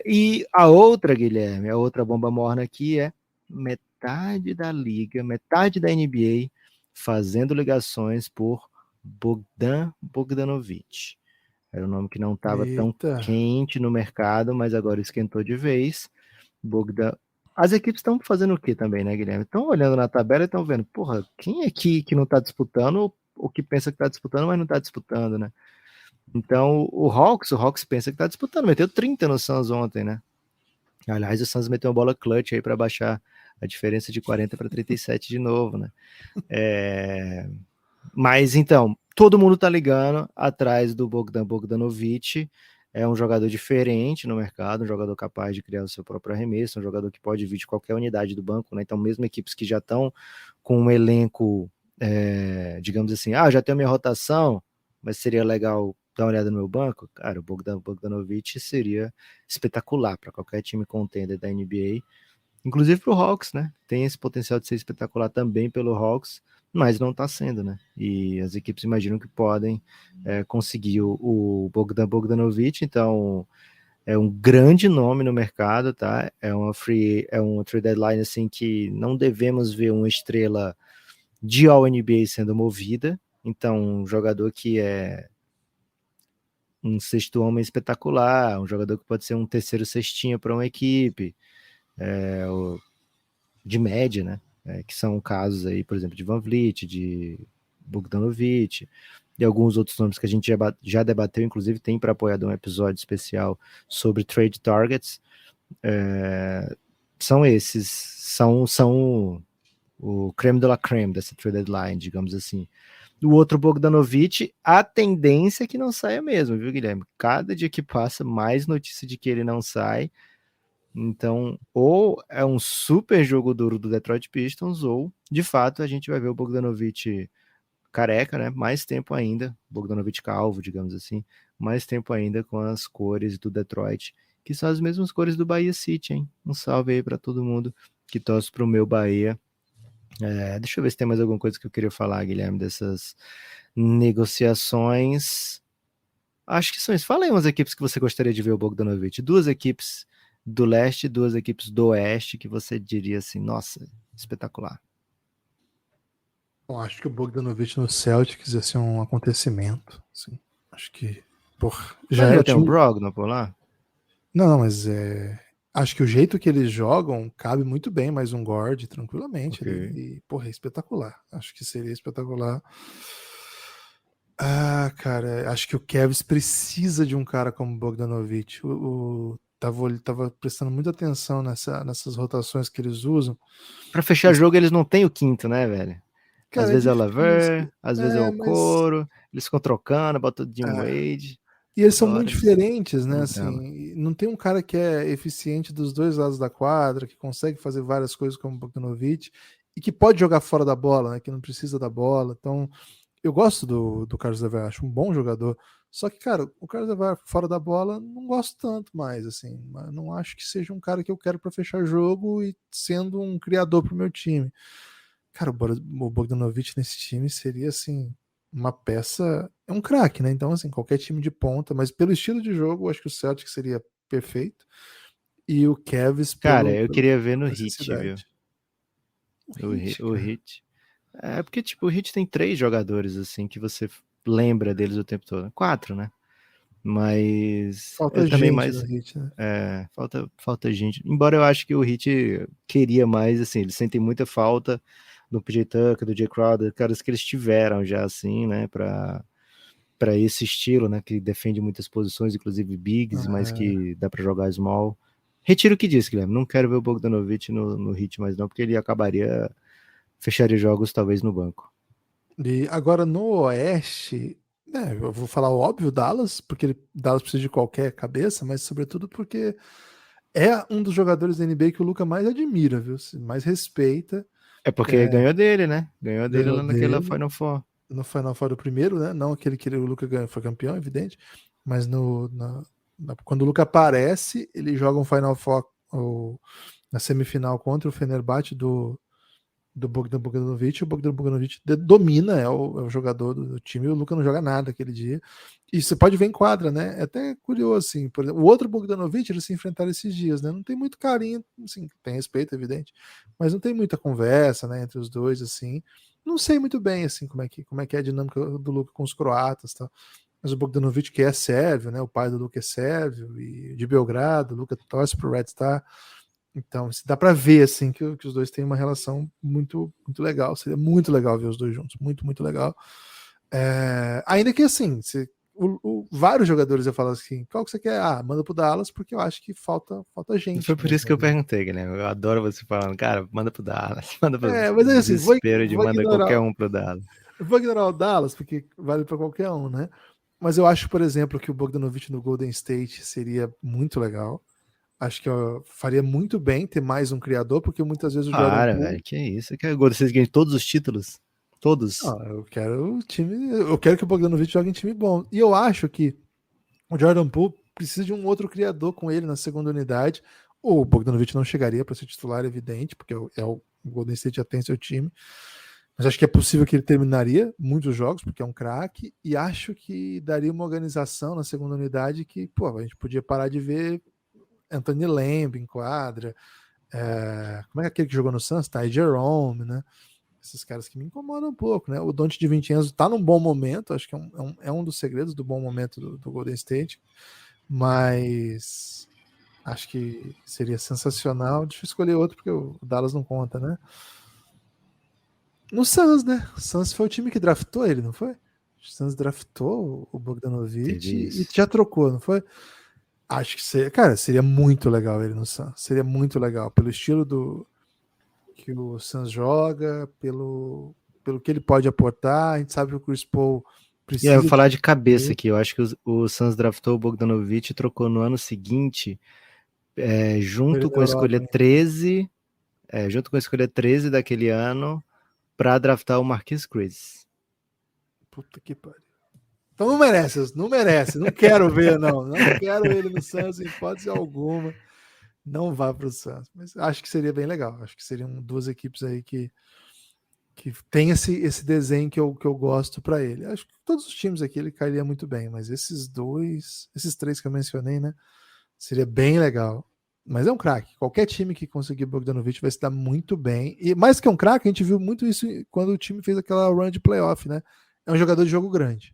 Speaker 3: E a outra, Guilherme, a outra bomba morna aqui é metade da liga, metade da NBA fazendo ligações por Bogdan Bogdanovic. Era um nome que não estava tão
Speaker 2: Eita.
Speaker 3: quente no mercado, mas agora esquentou de vez. Bogdan. As equipes estão fazendo o que também, né, Guilherme? Estão olhando na tabela e estão vendo, porra, quem é que não está disputando ou que pensa que está disputando, mas não está disputando, né? Então, o Hawks pensa que está disputando, meteu 30 no Suns ontem, né? Aliás, o Suns meteu uma bola clutch aí para baixar a diferença de 40 para 37 de novo, né? Mas então, todo mundo tá ligando atrás do Bogdan Bogdanovic. É um jogador diferente no mercado, um jogador capaz de criar o seu próprio arremesso, um jogador que pode vir de qualquer unidade do banco, né? Então, mesmo equipes que já estão com um elenco, digamos assim, já tenho minha rotação, mas seria legal dar uma olhada no meu banco. Cara, o Bogdan Bogdanovic seria espetacular para qualquer time contender da NBA, inclusive para o Hawks, né? Tem esse potencial de ser espetacular também pelo Hawks, mas não está sendo, né? E as equipes imaginam que podem conseguir o Bogdan Bogdanovic, então é um grande nome no mercado, tá? É um trade deadline assim que não devemos ver uma estrela de All-NBA sendo movida, então um jogador que é um sexto homem espetacular, um jogador que pode ser um terceiro cestinha para uma equipe, de média, né? Que são casos aí, por exemplo, de Van Vliet, de Bogdanovic, e alguns outros nomes que a gente já debateu, inclusive tem para apoiador um episódio especial sobre trade targets. São esses, são o creme de la creme dessa trade deadline, digamos assim. O outro Bogdanovic, a tendência é que não saia mesmo, viu, Guilherme? Cada dia que passa, mais notícia de que ele não sai. Então, ou é um super jogo duro do Detroit Pistons, ou, de fato, a gente vai ver o Bogdanovic careca, né? Mais tempo ainda, Bogdanovic calvo, digamos assim, mais tempo ainda com as cores do Detroit, que são as mesmas cores do Bahia City, hein? Um salve aí para todo mundo que torce pro meu Bahia. Deixa eu ver se tem mais alguma coisa que eu queria falar, Guilherme, dessas negociações. Acho que são isso. Fala aí umas equipes que você gostaria de ver o Bogdanovic. Duas equipes do leste, duas equipes do oeste que você diria assim, nossa, espetacular.
Speaker 2: Eu acho que o Bogdanovic no Celtics ia ser um acontecimento. Assim. Acho que,
Speaker 3: Mas
Speaker 2: já é o
Speaker 3: já tem o
Speaker 2: time.
Speaker 3: Brogdon por lá?
Speaker 2: Não, mas acho que o jeito que eles jogam cabe muito bem mais um guard tranquilamente
Speaker 3: Ok.
Speaker 2: ali. E, é espetacular. Acho que seria espetacular. Cara, acho que o Cavs precisa de um cara como Bogdanovic. Ele tava prestando muita atenção nessas rotações que eles usam.
Speaker 3: Pra fechar
Speaker 2: Eles-
Speaker 3: jogo, eles não têm o quinto, né, velho? Às
Speaker 2: cara, é
Speaker 3: vezes é o
Speaker 2: difícil.
Speaker 3: Laver, às vezes é o
Speaker 2: Mas.
Speaker 3: Coro, eles ficam trocando, bota o Jim
Speaker 2: ah,
Speaker 3: Wade.
Speaker 2: E eles são
Speaker 3: Agora
Speaker 2: muito
Speaker 3: eles
Speaker 2: diferentes, né?
Speaker 3: não dão.
Speaker 2: Assim, não tem um cara que é eficiente dos dois lados da quadra, que consegue fazer várias coisas como o Bogdanovic e que pode jogar fora da bola, né? Que não precisa da bola. Então, eu gosto do Carlos Lever, acho um bom jogador. Só que, cara, o Carlos Lever fora da bola não gosto tanto mais, assim. Mas não acho que seja um cara que eu quero para fechar jogo e sendo um criador pro meu time. Cara, o Bogdanovic nesse time seria, assim, uma peça. É um craque, né? Então, assim, qualquer time de ponta, mas pelo estilo de jogo, eu acho que o Celtic seria perfeito. E o Cavs
Speaker 3: Cara,
Speaker 2: pelo,
Speaker 3: eu
Speaker 2: pela
Speaker 3: queria ver no Heat, viu?
Speaker 2: necessidade. O Hit,
Speaker 3: O
Speaker 2: cara.
Speaker 3: Heat. É porque, tipo, o Heat tem 3 jogadores, assim, que você lembra deles o tempo todo. 4, né? Mas é
Speaker 2: Falta
Speaker 3: também
Speaker 2: gente no
Speaker 3: mais.
Speaker 2: Hit, né?
Speaker 3: Falta gente. Embora eu acho que o Heat queria mais, assim, eles sentem muita falta do PJ Tucker, do Jay Crowder, caras que eles tiveram já, assim, né, para esse estilo, né, que defende muitas posições, inclusive bigs, mas
Speaker 2: É,
Speaker 3: que dá para jogar small. Retiro o que disse, Guilherme. Não quero ver o Bogdanovic no Heat mais não, porque ele fecharia jogos talvez no banco.
Speaker 2: e agora no Oeste, né, eu vou falar o óbvio, Dallas, porque Dallas precisa de qualquer cabeça, mas sobretudo porque é um dos jogadores da NBA que o Luca mais admira, viu? Mais respeita.
Speaker 3: É porque
Speaker 2: É,
Speaker 3: ganhou dele, né? Ganhou dele
Speaker 2: ganhou
Speaker 3: lá naquela
Speaker 2: dele.
Speaker 3: Final Four.
Speaker 2: No Final Four do primeiro, né? Não aquele que o Luca ganhou, foi campeão, evidente, mas Quando o Luka aparece, ele joga um Final Four na semifinal contra o Fenerbahçe do Bogdan Bogdanovic. O Bogdan Bogdanovic domina, é o jogador do time, e o Luka não joga nada aquele dia. E você pode ver em quadra, né? É até curioso, assim. Por exemplo, o outro Bogdanovic, eles se enfrentaram esses dias, né? Não tem muito carinho, assim, tem respeito, evidente, mas não tem muita conversa, né, entre os dois, assim. Não sei muito bem, assim, como é que é a dinâmica do Luka com os croatas, tá? Mas o Bogdanovic, que é sérvio, né? O pai do Luka é sérvio, e de Belgrado, o Luka torce pro Red Star. Então, dá para ver, assim, que os dois têm uma relação muito, muito legal. Seria muito legal ver os dois juntos. Muito, muito legal. Ainda que, assim, vários jogadores eu falo assim, qual que você quer? Ah, manda pro Dallas, porque eu acho que falta gente.
Speaker 3: Foi por isso que eu perguntei, Guilherme. Eu adoro você falando, cara, manda pro Dallas. Manda pro
Speaker 2: Mas é assim,
Speaker 3: desespero de manda qualquer um pro Dallas.
Speaker 2: vou ignorar o Dallas, porque vale para qualquer um, né? Mas eu acho, por exemplo, que o Bogdanovic no Golden State seria muito legal. Acho que faria muito bem ter mais um criador, porque muitas vezes o Jordan Poole...
Speaker 3: velho, que isso? Que agora vocês ganhem todos os títulos? Todos?
Speaker 2: Eu quero o time... Eu quero que o Bogdanovic jogue em time bom. E eu acho que o Jordan Poole precisa de um outro criador com ele na segunda unidade. O Bogdanovic não chegaria para ser titular, evidente, porque o Golden State já tem seu time. Mas acho que é possível que ele terminaria muitos jogos, porque é um craque, e acho que daria uma organização na segunda unidade que, pô, a gente podia parar de ver Anthony Lamb em quadra, como é aquele que jogou no Suns? Ty Jerome, né? Esses caras que me incomodam um pouco, né? O Donte de Vincenzo tá num bom momento, acho que é um dos segredos do bom momento do Golden State, mas acho que seria sensacional. Deixa eu escolher outro, porque o Dallas não conta, né? No Suns, né? O Suns foi o time que draftou ele, não foi? O Suns draftou o Bogdanovic e já trocou, não foi? Acho que seria muito legal ele no Suns. Seria muito legal, pelo estilo que o Suns joga, pelo que ele pode aportar. A gente sabe que o Chris Paul precisa.
Speaker 3: Eu vou falar de cabeça aqui. Eu acho que o Suns draftou o Bogdanovic e trocou no ano seguinte, junto com a escolha 13, junto com a escolha 13 daquele ano, para draftar o Marquise Chriss.
Speaker 2: Puta que pariu. Então não merece, não quero ver, não quero ele no Suns em hipótese alguma, não vá para o Suns, mas acho que seria bem legal, acho que seriam duas equipes aí que tem esse desenho que eu gosto para ele. Acho que todos os times aqui ele cairia muito bem, mas esses três que eu mencionei, né, seria bem legal. Mas é um craque. Qualquer time que conseguir Bogdanovic vai se dar muito bem. E mais que um craque, a gente viu muito isso quando o time fez aquela run de playoff, né? É um jogador de jogo grande.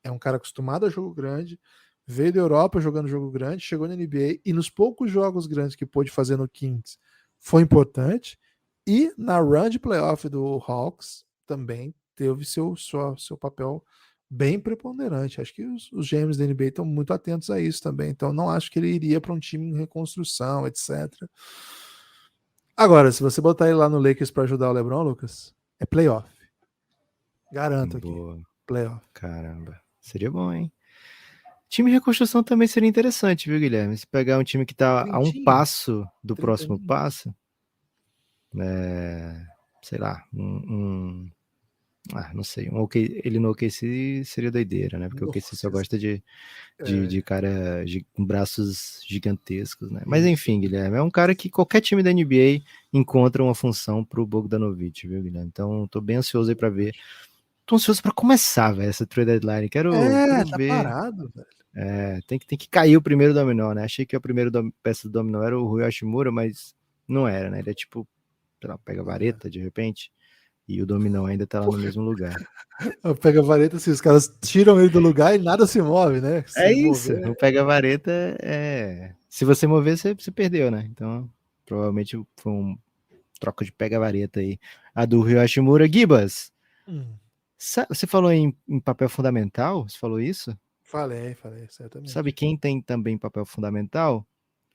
Speaker 2: É um cara acostumado a jogo grande, veio da Europa jogando jogo grande, chegou na NBA e nos poucos jogos grandes que pôde fazer no Kings foi importante. E na run de playoff do Hawks também teve seu papel bem preponderante. Acho que os GMs da NBA estão muito atentos a isso também. Então não acho que ele iria para um time em reconstrução, etc. Agora, se você botar ele lá no Lakers para ajudar o LeBron, Lucas, é playoff. Garanto aqui.
Speaker 3: Boa.
Speaker 2: Playoff.
Speaker 3: Caramba. Seria bom, hein? Time de reconstrução também seria interessante, viu, Guilherme? Se pegar um time que está a um passo do próximo passo, sei lá, não sei, ele no OKC seria doideira, né? Porque o OKC só gosta de cara com braços gigantescos, né? Mas enfim, Guilherme, é um cara que qualquer time da NBA encontra uma função pro Bogdanovic, viu, Guilherme? Então, tô bem ansioso aí pra ver. Tô ansioso pra começar, velho, essa trade deadline. Quero
Speaker 2: tá
Speaker 3: ver.
Speaker 2: Parado, velho.
Speaker 3: Tem que cair o primeiro dominó, né? Achei que a primeira peça do dominó era o Rui Hashimura, mas não era, né? Ele é tipo, sei lá, pega a vareta de repente e o dominó ainda tá lá no mesmo lugar.
Speaker 2: Pega a vareta, assim, os caras tiram ele do lugar e nada se move, né?
Speaker 3: Isso, o pega a vareta se você mover, você perdeu, né? Então, provavelmente foi um troca de pega a vareta aí. A do Rui Hashimura. Gibas, você falou em papel fundamental? Você falou isso?
Speaker 2: Falei, certamente.
Speaker 3: Sabe quem tem também papel fundamental?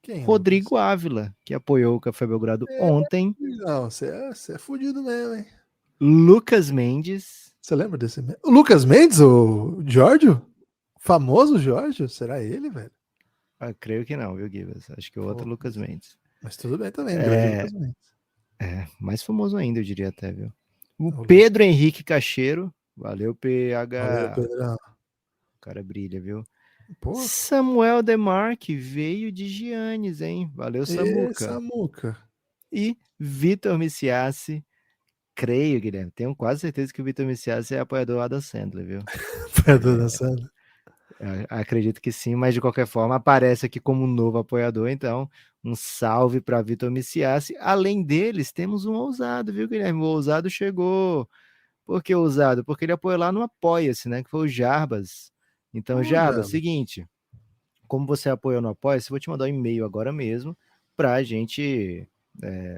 Speaker 2: Quem?
Speaker 3: Rodrigo Ávila, que apoiou o Café Belgrado ontem.
Speaker 2: Não, você é fudido mesmo, hein?
Speaker 3: Lucas Mendes.
Speaker 2: Você lembra desse? O Lucas Mendes, o Giorgio? Famoso Giorgio? Será ele, velho?
Speaker 3: Creio que não, viu, Gibas? Acho que o outro Lucas Mendes.
Speaker 2: Mas tudo bem também, Lucas Mendes.
Speaker 3: Mais famoso ainda, eu diria até, viu? O Pedro Henrique Cacheiro. Valeu, PH.
Speaker 2: Valeu, Pedrão.
Speaker 3: O cara brilha, viu?
Speaker 2: Pô,
Speaker 3: Samuel Demarque veio de Giannis, hein? Valeu, Samuca.
Speaker 2: Samuca.
Speaker 3: E Vitor Miciassi, creio, Guilherme, tenho quase certeza que o Vitor Miciassi é apoiador do Adam Sandler, viu?
Speaker 2: Perdão da Sandra.
Speaker 3: Acredito que sim, mas de qualquer forma aparece aqui como um novo apoiador, então um salve para Vitor Miciassi. Além deles, temos um ousado, viu, Guilherme? O ousado chegou. Por que ousado? Porque ele apoiou lá no Apoia-se, né? Que foi o Jarbas. Então,
Speaker 2: Ô,
Speaker 3: Jarbas,
Speaker 2: Jabas.
Speaker 3: seguinte, como você apoiou no Apoia-se, vou te mandar um e-mail agora mesmo para a gente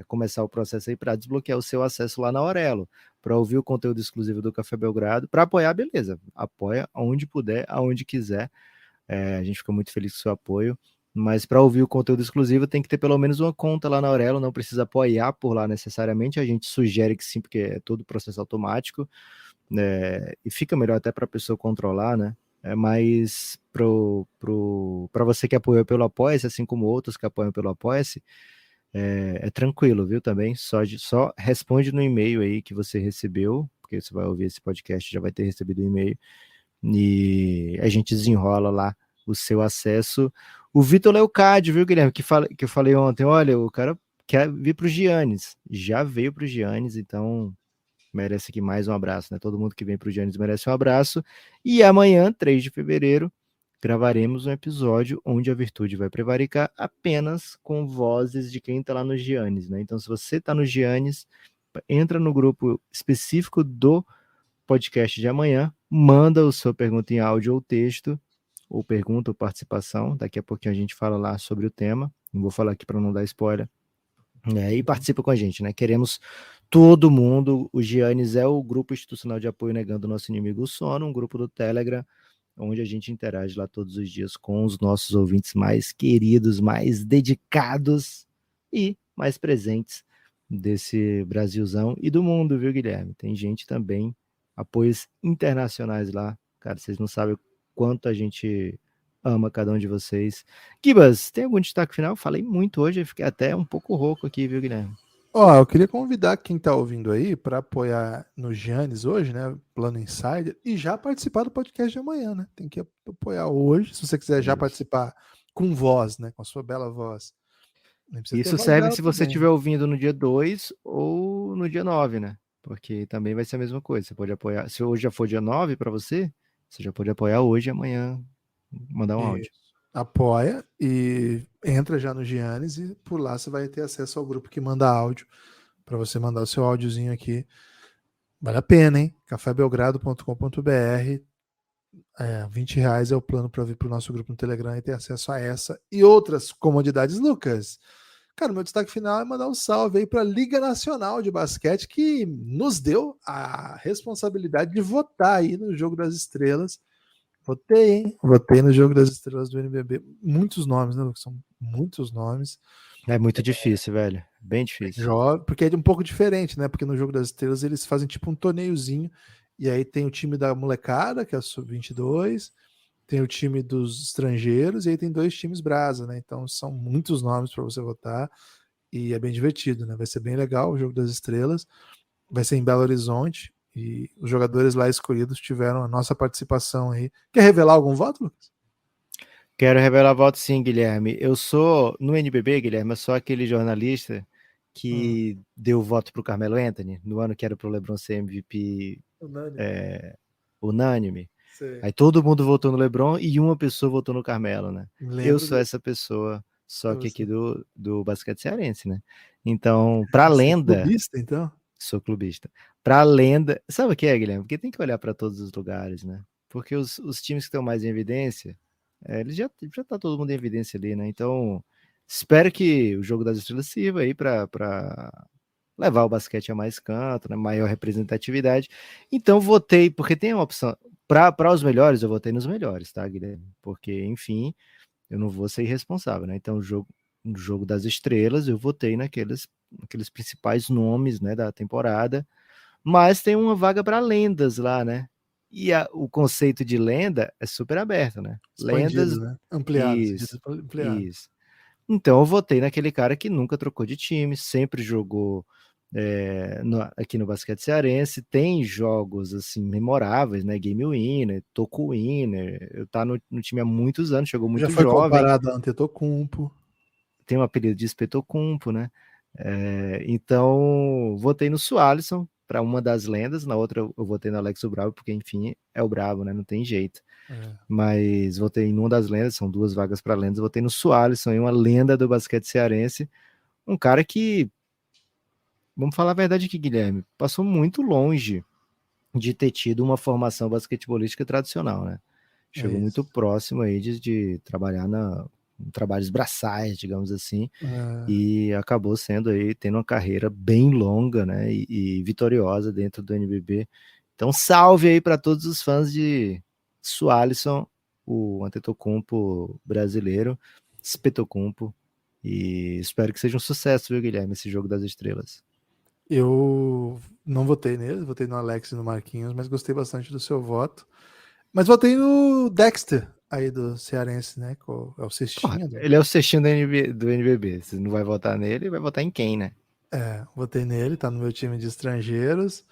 Speaker 3: começar o processo aí para desbloquear o seu acesso lá na Aurelo, para ouvir o conteúdo exclusivo do Café Belgrado, para apoiar, beleza. Apoia aonde puder, aonde quiser. A gente fica muito feliz com o seu apoio. Mas para ouvir o conteúdo exclusivo tem que ter pelo menos uma conta lá na Aurelo, não precisa apoiar por lá necessariamente. A gente sugere que sim, porque é todo processo automático, né? E fica melhor até para a pessoa controlar, né? Mas para você que apoiou pelo Apoia-se, assim como outros que apoiam pelo Apoia-se, é tranquilo, viu? Também só responde no e-mail aí que você recebeu, porque você vai ouvir esse podcast, já vai ter recebido o e-mail e a gente desenrola lá o seu acesso. O Vitor Leocádio, viu, Guilherme, que eu falei ontem, olha, o cara quer vir para o Giannis, já veio para o Giannis, então merece aqui mais um abraço, né? Todo mundo que vem para o Giannis merece um abraço. E amanhã, 3 de fevereiro, gravaremos um episódio onde a virtude vai prevaricar apenas com vozes de quem está lá no Giannis, né? Então, se você está no Giannis, entra no grupo específico do podcast de amanhã, manda o sua pergunta em áudio ou texto, ou pergunta ou participação. Daqui a pouquinho a gente fala lá sobre o tema. Não vou falar aqui para não dar spoiler. E participa com a gente, né? Queremos todo mundo. O Giannis é o grupo institucional de apoio negando o nosso inimigo o sono, um grupo do Telegram, onde a gente interage lá todos os dias com os nossos ouvintes mais queridos, mais dedicados e mais presentes desse Brasilzão e do mundo, viu, Guilherme? Tem gente também, apoios internacionais lá. Cara, vocês não sabem o quanto a gente ama cada um de vocês. Gibas, tem algum destaque final? Falei muito hoje, fiquei até um pouco rouco aqui, viu, Guilherme?
Speaker 2: Ó, eu queria convidar quem tá ouvindo aí para apoiar no Giannis hoje, né? Plano Insider, e já participar do podcast de amanhã, né? Tem que apoiar hoje, se você quiser já
Speaker 3: Isso.
Speaker 2: participar com voz, né? Com a sua bela voz. Nem precisa ter
Speaker 3: Isso
Speaker 2: voz
Speaker 3: serve
Speaker 2: bela
Speaker 3: se você
Speaker 2: também,
Speaker 3: estiver
Speaker 2: né?
Speaker 3: ouvindo no dia 2 ou no dia 9, né? Porque também vai ser a mesma coisa. Você pode apoiar. Se hoje já for dia 9 para você, você já pode apoiar hoje e amanhã mandar um áudio.
Speaker 2: Isso. Apoia e entra já no Giannis e por lá você vai ter acesso ao grupo que manda áudio para você mandar o seu áudiozinho aqui. Vale a pena, hein? cafébelgrado.com.br. R$ 20 é o plano para vir para o nosso grupo no Telegram e ter acesso a essa e outras comodidades. Lucas, cara, meu destaque final é mandar um salve aí para a Liga Nacional de Basquete, que nos deu a responsabilidade de votar aí no Jogo das Estrelas. Votei, hein? Votei no Jogo das Estrelas do NBB. Muitos nomes, né, Lucas? São muitos nomes.
Speaker 3: É muito difícil, velho. Bem difícil.
Speaker 2: Jovem, porque é um pouco diferente, né? Porque no Jogo das Estrelas eles fazem tipo um torneiozinho, e aí tem o time da molecada, que é a Sub-22, tem o time dos estrangeiros, e aí tem dois times brasa, né? Então são muitos nomes para você votar, e é bem divertido, né? Vai ser bem legal o Jogo das Estrelas, vai ser em Belo Horizonte, e os jogadores lá escolhidos tiveram a nossa participação aí. Quer revelar algum voto, Lucas?
Speaker 3: Quero revelar voto sim, Guilherme. Eu sou, no NBB, Guilherme, eu sou aquele jornalista
Speaker 2: Hum,
Speaker 3: que deu voto pro Carmelo Anthony, no ano que era pro LeBron ser MVP
Speaker 2: unânime.
Speaker 3: unânime.
Speaker 2: Sei.
Speaker 3: Aí todo mundo votou no LeBron e uma pessoa votou no Carmelo, né?
Speaker 2: Me
Speaker 3: Eu
Speaker 2: lembro
Speaker 3: sou
Speaker 2: dele.
Speaker 3: essa pessoa, só
Speaker 2: É
Speaker 3: que aqui
Speaker 2: você.
Speaker 3: do basquete cearense, né? Então, pra
Speaker 2: Você é
Speaker 3: lenda,
Speaker 2: clubista, então?
Speaker 3: sou clubista. Pra lenda, sabe o que é, Guilherme? Porque tem que olhar para todos os lugares, né? Porque os times que estão mais em evidência, eles já tá todo mundo em evidência ali, né? Então, espero que o jogo das estrelas sirva aí para levar o basquete a mais canto, né? Maior representatividade. Então, votei, porque tem uma opção. Para os melhores, eu votei nos melhores, tá, Guilherme? Porque, enfim, eu não vou ser irresponsável, né? Então, no jogo das estrelas, eu votei naqueles principais nomes, né, da temporada, mas tem uma vaga para lendas lá, né? E o conceito de lenda é super aberto, né?
Speaker 2: Expandido,
Speaker 3: Lendas,
Speaker 2: né? Ampliado. Você diz
Speaker 3: isso,
Speaker 2: ampliado.
Speaker 3: isso. Então eu votei naquele cara que nunca trocou de time, sempre jogou, aqui no basquete cearense. Tem jogos assim memoráveis, né? Game Winner, Toco Winner. Eu tá no time há muitos anos, chegou
Speaker 2: Já
Speaker 3: muito
Speaker 2: foi
Speaker 3: jovem.
Speaker 2: comparado a Antetokounmpo.
Speaker 3: Tem um apelido de Espetocumpo, né? Então, votei no Sualisson para uma das lendas, na outra eu votei no Alex o Brabo, porque enfim, é o Brabo, né? Não tem jeito. Mas votei em uma das lendas, são 2 vagas para lendas, votei no Sualisson, uma lenda do basquete cearense, um cara que, vamos falar a verdade aqui, Guilherme, passou muito longe de ter tido uma formação basquetebolística tradicional, né? Chegou muito próximo aí de trabalhar em trabalhos braçais, digamos assim, e acabou sendo aí, tendo uma carreira bem longa, né, e vitoriosa dentro do NBB. Então, salve aí para todos os fãs de Sualisson, o Antetokounmpo brasileiro, Espetocumpo, e espero que seja um sucesso, viu, Guilherme, esse jogo das estrelas.
Speaker 2: Eu não votei nele, votei no Alex e no Marquinhos, mas gostei bastante do seu voto. Mas votei no Dexter, aí do Cearense, né? É o cestinha.
Speaker 3: Ele é o cestinho do NBB. Você não vai votar nele, vai votar em quem, né?
Speaker 2: Votei nele, tá no meu time de estrangeiros.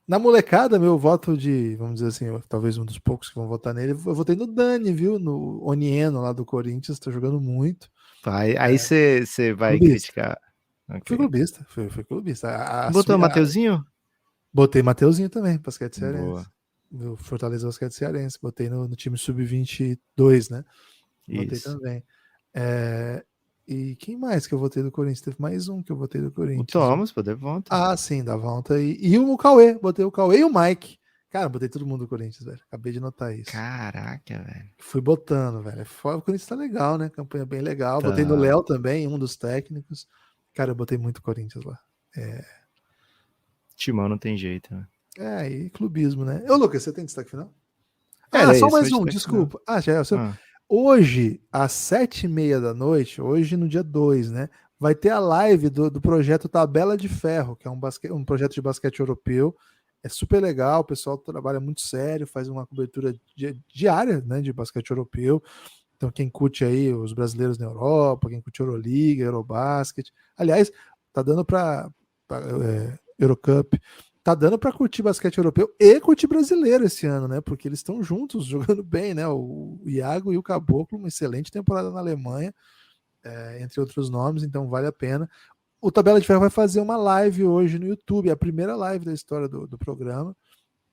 Speaker 2: Na molecada, meu voto de, vamos dizer assim, talvez um dos poucos que vão votar nele, eu votei no Dani, viu? No Onieno lá do Corinthians, tá jogando muito.
Speaker 3: Aí você vai
Speaker 2: Clubista.
Speaker 3: criticar. Okay.
Speaker 2: Fui clubista, fui clubista.
Speaker 3: Botou o Mateuzinho?
Speaker 2: Botei Mateuzinho também, basquete cearense.
Speaker 3: Boa.
Speaker 2: Meu Fortaleza Basquete Cearense. Botei no time sub-22, né? Botei
Speaker 3: Isso.
Speaker 2: também. E quem mais que eu votei do Corinthians? Teve mais um que eu votei do Corinthians.
Speaker 3: O Thomas, pô, Devonta.
Speaker 2: Ah, sim, da volta. E o Cauê, botei o Cauê e o Mike. Cara, botei todo mundo do Corinthians, velho. Acabei de notar isso.
Speaker 3: Caraca, velho.
Speaker 2: Fui botando, velho. O Corinthians tá legal, né? Campanha bem legal. Tá. Botei no Léo também, um dos técnicos. Cara, eu botei muito Corinthians lá.
Speaker 3: Timão não tem jeito, né?
Speaker 2: E clubismo, né? Ô, Lucas, você tem destaque final? Só mais um, desculpa. Já é o seu. Hoje, às 7h30 da noite, hoje no dia 2, né? Vai ter a live do projeto Tabela de Ferro, que é um projeto de basquete europeu. É super legal, o pessoal trabalha muito sério, faz uma cobertura diária, né, de basquete europeu. Então, quem curte aí os brasileiros na Europa, quem curte Euroliga, Eurobasket. Aliás, tá dando para Eurocup. Tá dando para curtir basquete europeu e curtir brasileiro esse ano, né? Porque eles estão juntos, jogando bem, né? O Iago e o Caboclo, uma excelente temporada na Alemanha, entre outros nomes, então vale a pena. O Tabela de Ferro vai fazer uma live hoje no YouTube, a primeira live da história do programa,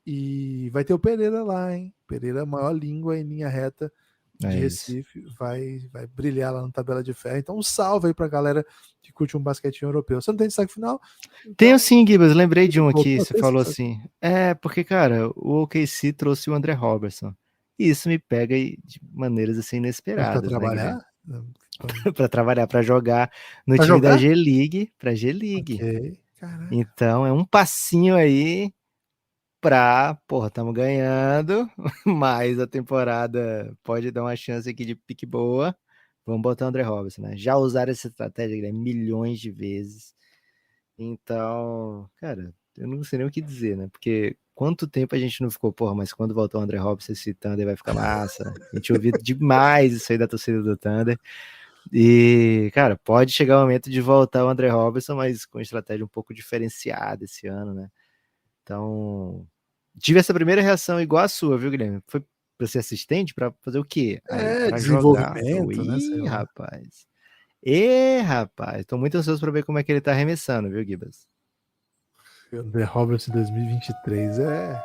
Speaker 2: e vai ter o Pereira lá, hein? Pereira, maior língua em linha reta de Recife, vai brilhar lá no Tabela de Ferro. Então, um salve aí pra galera que curte um basquetinho europeu. Você não tem destaque final?
Speaker 3: Então, tenho sim, Gibas. Lembrei de um aqui. Você falou assim. Porque, cara, o OKC trouxe o André Robertson. E isso me pega de maneiras assim inesperadas.
Speaker 2: Pra trabalhar?
Speaker 3: Né, para trabalhar, para jogar no time da G-League, pra G-League.
Speaker 2: Okay.
Speaker 3: Então, é um passinho aí estamos ganhando, mas a temporada pode dar uma chance aqui de pique boa. Vamos botar o André Robertson, né? Já usaram essa estratégia milhões de vezes. Então, cara, eu não sei nem o que dizer, né? Porque quanto tempo a gente não ficou, mas quando voltar o André Robertson, esse Thunder vai ficar massa. A gente ouviu demais isso aí da torcida do Thunder. E, cara, pode chegar o momento de voltar o André Robertson, mas com estratégia um pouco diferenciada esse ano, né? Então, tive essa primeira reação igual a sua, viu, Guilherme? Foi para ser assistente, para fazer o quê? Para
Speaker 2: desenvolvimento,
Speaker 3: jogar.
Speaker 2: Né?
Speaker 3: Rapaz. Rapaz, tô muito ansioso para ver como é que ele tá arremessando, viu, Gibas?
Speaker 2: André Robertson 2023 sei lá.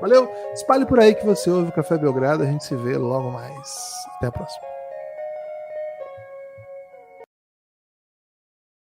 Speaker 2: Valeu, espalhe por aí que você ouve o Café Belgrado, a gente se vê logo mais. Até a próxima.